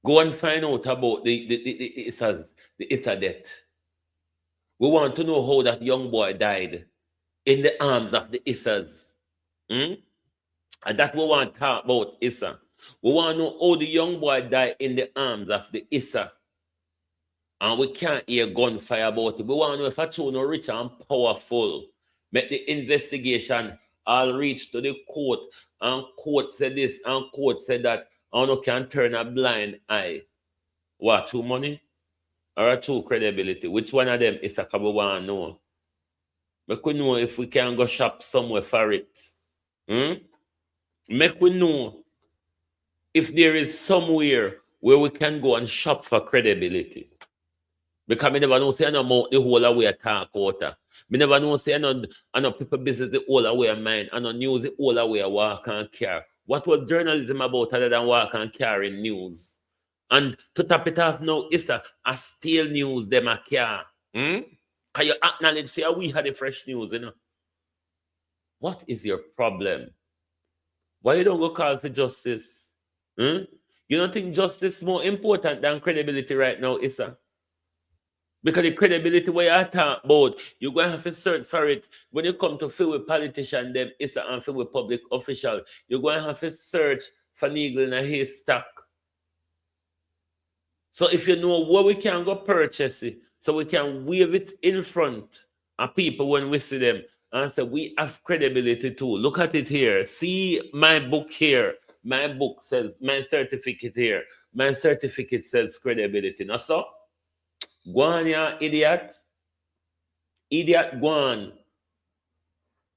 Go and find out about the Issa death. We want to know how that young boy died in the arms of the Issas. And that we want to talk about Issa. We want to know how the young boy died in the arms of the Issa. And we can't hear gunfire about it. We want to know if a true no rich and powerful. Make the investigation all reach to the court. And court said this and court said that. And no can turn a blind eye. What, true money? Or a true credibility? Which one of them is a couple want to know? Make we know if we can go shop somewhere for it. Make we know if there is somewhere where we can go and shop for credibility. Because I never know say I know the whole away talk out. I never know say I know people business the whole away mind. I know news the whole away walk and care. What was journalism about other than walk and carry news? And to top it off now, it's a stale news them a care. Can you acknowledge say we had the fresh news, you know? What is your problem? Why you don't go call for justice? You don't think justice is more important than credibility right now, Issa? Because the credibility where you talk about, you're going to have to search for it. When you come to fill with politicians, them Issa and fill with public official, you're going to have to search for needle in a haystack. So if you know where we can go purchase it, so we can wave it in front of people when we see them, and say we have credibility too. Look at it here. See my book here. My book says, my certificate here. My certificate says credibility. Now so? Go on, ya idiot. Idiot, go on.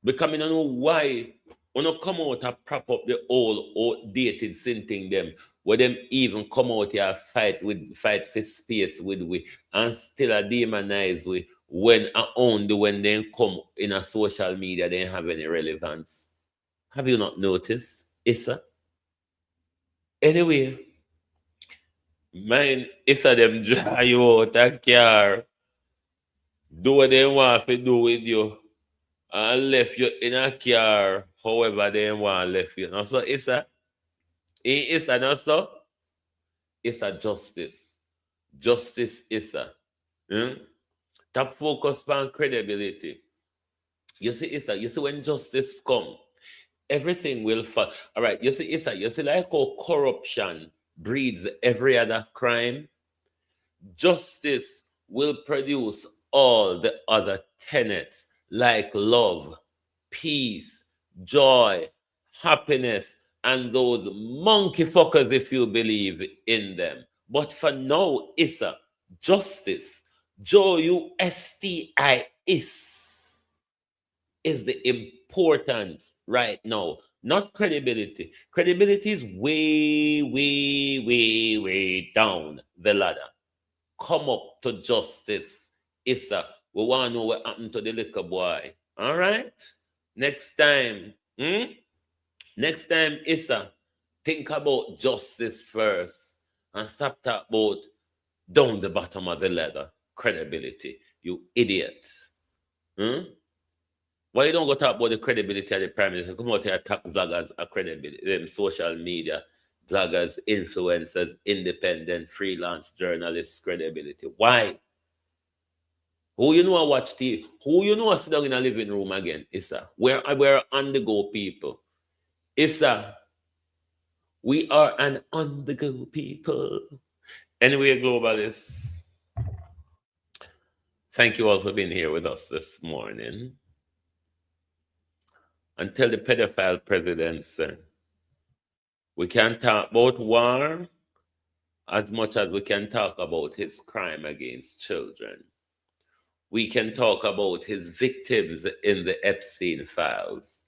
Because I don't know why when you come out and prop up the old outdated sin thing them, where them even come out here fight for space with we and still a demonize we when only when they come in a social media they have any relevance. Have you not noticed, Issa? Anyway, mine Issa them dry you out a car, do what they want to do with you. And left you in a car, however they want left you. Now, so it's a not so. It's a justice. Justice is a. Top focus on credibility. You see, it's a. You see when justice come, everything will fall. All right. You see, it's a. You see like how corruption breeds every other crime. Justice will produce all the other tenets like love, peace, joy, happiness, and those monkey fuckers if you believe in them. But for now, Issa, justice, is the importance right now, not credibility. Credibility is way, way, way, way down the ladder. Come up to justice, Issa. We want to know what happened to the little boy. All right? Next time, Issa, think about justice first and stop talking about down the bottom of the ladder, credibility. You idiot. Why you don't go talk about the credibility of the prime minister? Come out here and attack vloggers, credibility, social media, vloggers, influencers, independent, freelance journalists, credibility. Why? Who you know watch TV? Who you know sit down in a living room again? Issa. We're on the go people. Issa. We are an on the go people. Anyway, globalists. Thank you all for being here with us this morning. Until the pedophile presidency, we can talk about war as much as we can talk about his crime against children. We can talk about his victims in the Epstein files.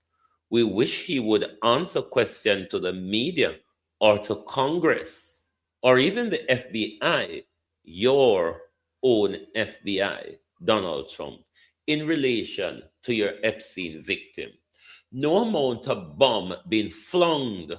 We wish he would answer questions to the media or to Congress or even the FBI, your own FBI, Donald Trump, in relation to your Epstein victim. No amount of bomb being flung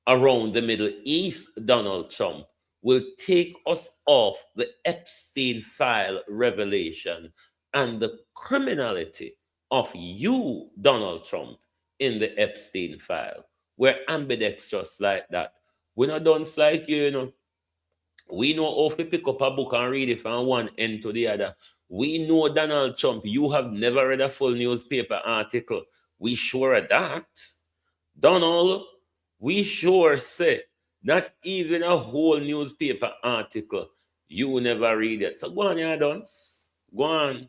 around the Middle East, Donald Trump, will take us off the Epstein file revelation and the criminality of you, Donald Trump, in the Epstein file. We're ambidextrous like that. We're not done like you, We know how to pick up a book and read it from one end to the other. We know, Donald Trump, you have never read a full newspaper article. We sure of that. Donald, we sure say not even a whole newspaper article. You never read it. So go on, you dunce. Go on.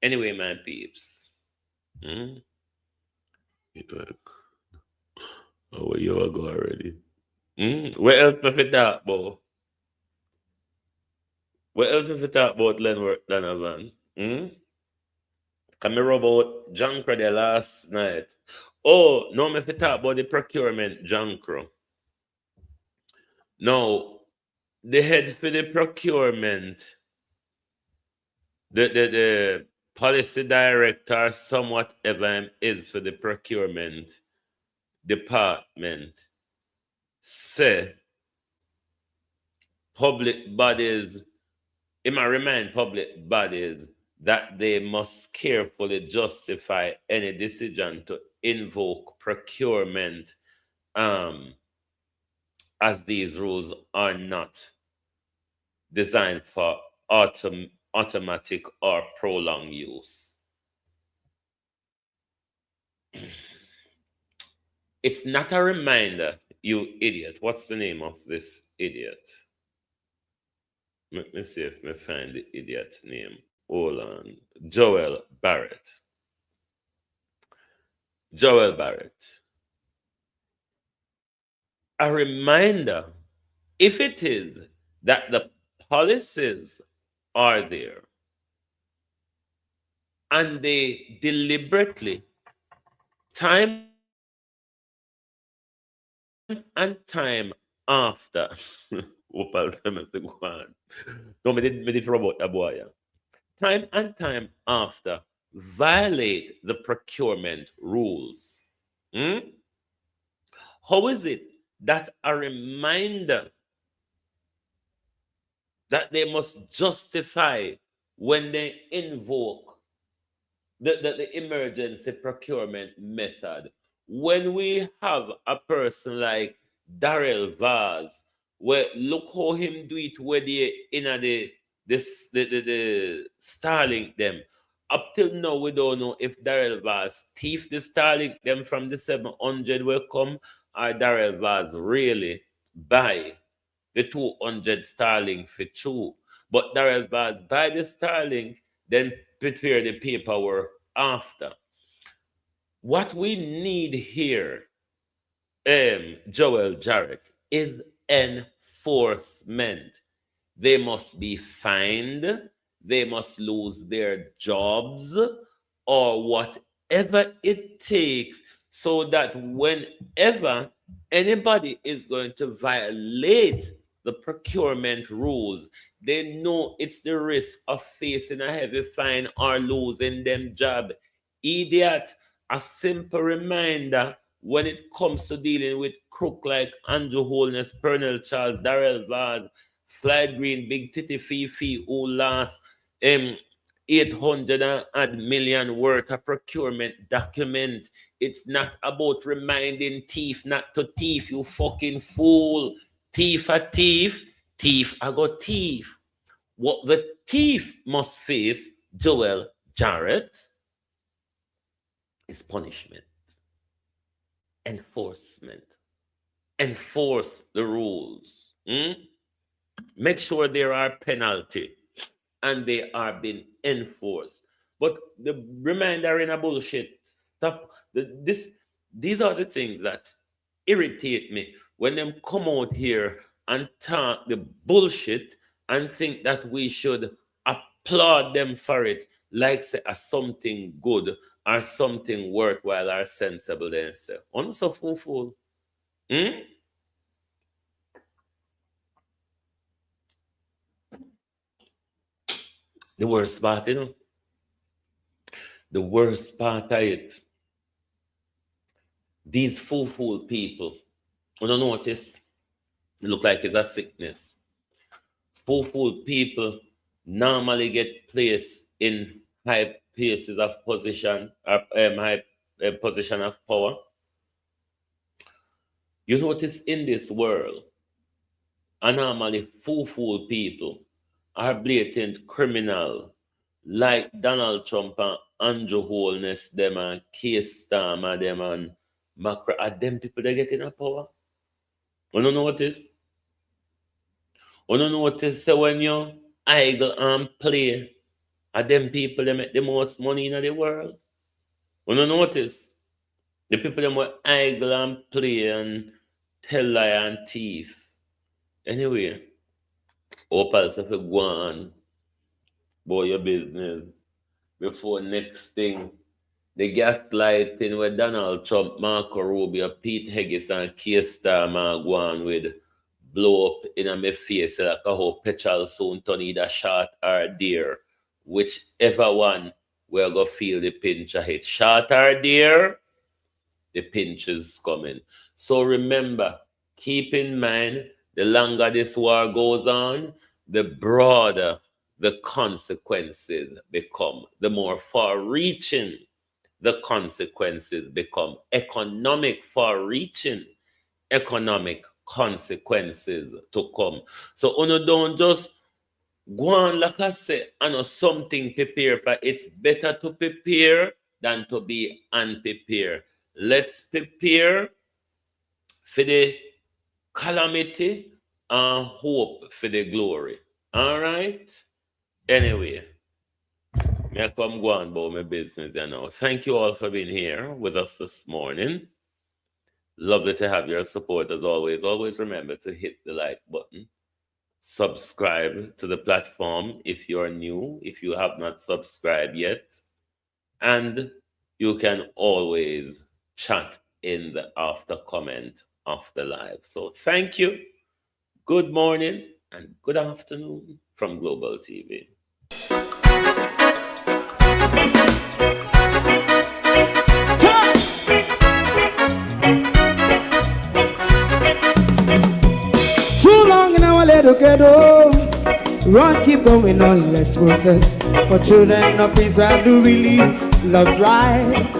Anyway, my peeps. Oh, where you all go already? Where else if it talk about? Where else if it talk about Lenworth Donovan? Come here about Jankro the last night. Oh, no, if it talk about the procurement Jankro. Now, the head for the procurement, the policy director, somewhat ever is for the procurement department, say public bodies, it might remind public bodies that they must carefully justify any decision to invoke procurement, as these rules are not designed for automatic or prolonged use. It's not a reminder, you idiot. What's the name of this idiot? Let me see if I find the idiot's name. Hold on. Joel Barrett. Joel Barrett. A reminder, if it is that the policies are there. And they deliberately, time and time after, no, me did robot that boy. Yeah. Time and time after, violate the procurement rules. Hmm? How is it that a reminder that they must justify when they invoke the emergency procurement method? When we have a person like Darrell Vaz, where look how him do it where they in the Starlink them. Up till now, we don't know if Darrell Vaz thief the Starlink them from the 700 will come, or Darrell Vaz really buy the 200 Starlink for two. But Darrell Vaz buy the Starlink, then prepare the paperwork after. What we need here, Joel Jarrett, is enforcement. They must be fined, they must lose their jobs, or whatever it takes, so that whenever anybody is going to violate the procurement rules, they know it's the risk of facing a heavy fine or losing them job. Idiot. A simple reminder when it comes to dealing with crook like Andrew Holness, Pernell Charles, Darrell Vaz, Fly Green, Big Titty Fifi, who lost 800 million worth of procurement document. It's not about reminding thief not to thief, you fucking fool. Thief a thief, thief I got thief. What the thief must face, Joel Jarrett, is punishment. Enforcement. Enforce the rules. Make sure there are penalty and they are being enforced. But the reminder in a bullshit, stop. These are the things that irritate me when them come out here and talk the bullshit and think that we should applaud them for it, like say as something good or something worthwhile or sensible. Then say, on so fool. The worst part, the worst part of it, these fool people, you don't notice, it look like it's a sickness. Fool people normally get placed in high places of position, or high position of power. You notice in this world, normally fool people are blatant criminal, like Donald Trump and Andrew Holness, them and Keir Starmer, them and Macron, are them people that get in a power. You don't notice? You don't notice so when you idle and play, are them people that make the most money in the world? You don't notice? The people that will idle and play and tell lie and thief. Anyway, Opal say go on about your business before next thing. The gaslighting with Donald Trump, Marco Rubio, Pete Heges, and Keir Starmer go on with blow up in my face like a whole petrol soon turn either short or dear. Whichever one we're going to feel the pinch of it. Short or dear, the pinch is coming. So remember, keep in mind, the longer this war goes on, the broader the consequences become, the more far-reaching the consequences become. Economic far-reaching economic consequences to come. So you don't just go on like I say, I know something prepare for. It's better to prepare than to be unprepared. Let's prepare for the calamity and hope for the glory. All right? Anyway, me I come go on about my business, Thank you all for being here with us this morning. Lovely to have your support as always. Always remember to hit the like button subscribe to the platform if you're new, if you have not subscribed yet. And you can always chat in the after comment of the live. So thank you. Good morning and good afternoon from Global TV. Too long in our little ghetto, run keep going on, let's process. For children of Israel do really love rights.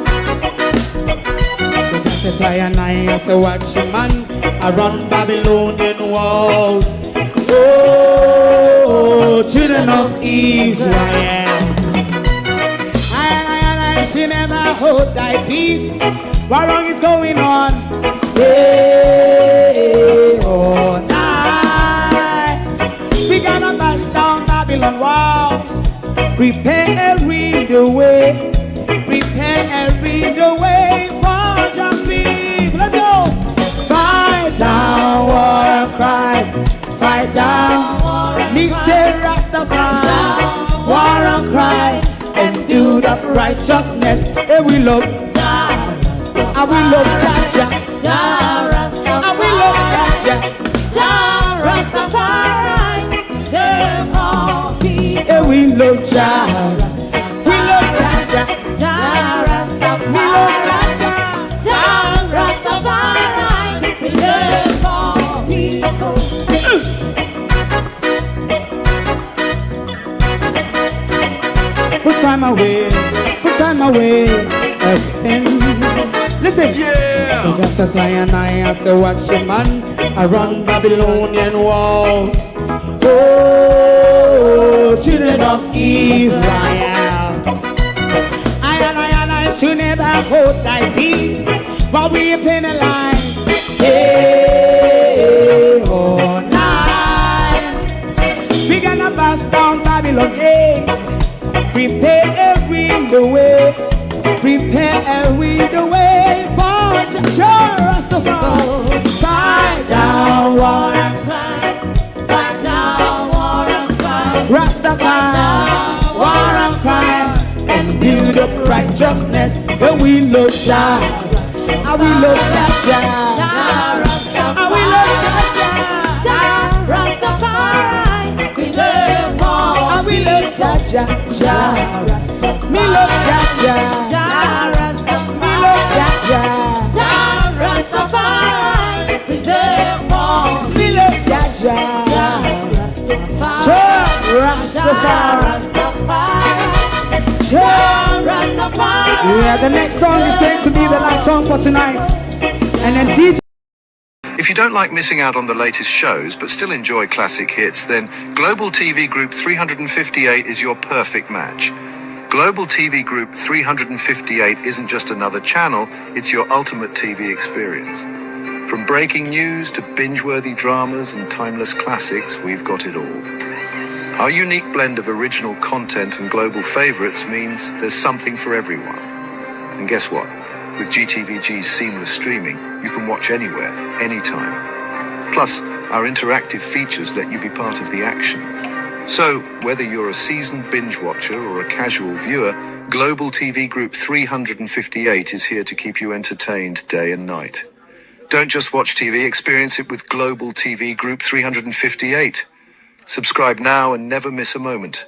So that's why I say watch a man, I run Babylonian walls. Oh, children of Israel, I should never hold thy peace. What wrong is going on? Day or night, we gonna bust down Babylon walls. Prepare every the way, prepare every the way for your people. Let's go. Fight down war and crime, fight down war and crime. Say Rastafari, war and crime, and do the righteousness. And we love, and we love Jaja, and we love Jaja, Rastafari, save all people. And we love Jaja, we love Jaja, we love Jaja, Rastafari, save all people. Put time away again. Listen, yeah. Just as I say, watch a man, I run Babylonian walls. Oh, children of Israel, I should never hold thy peace while we penalize. Day or night, we gonna bust down Babylon gates. Prepare every the way, prepare every the way for Rastafari. Fight down war and crime, fight down war and crime. Rastafari, war and crime, and build up righteousness. And we love Jah, and we love Jah, and we love Jah, Rastafari, we love all, and we love Jah, me love Jah, me love Jah, Rastafari, preserve all, me love Jah, Rastafari. Yeah, the next song is going to be the last song for tonight, and then DJ. If you don't like missing out on the latest shows but still enjoy classic hits, then Global TV Group 358 is your perfect match. Global TV Group 358 isn't just another channel, it's your ultimate TV experience. From breaking news to binge-worthy dramas and timeless classics, we've got it all. Our unique blend of original content and global favorites means there's something for everyone. And guess what? With GTVG's seamless streaming, you can watch anywhere, anytime. Plus, our interactive features let you be part of the action. So, whether you're a seasoned binge watcher or a casual viewer, Global TV Group 358 is here to keep you entertained day and night. Don't just watch TV, experience it with Global TV Group 358. Subscribe now and never miss a moment.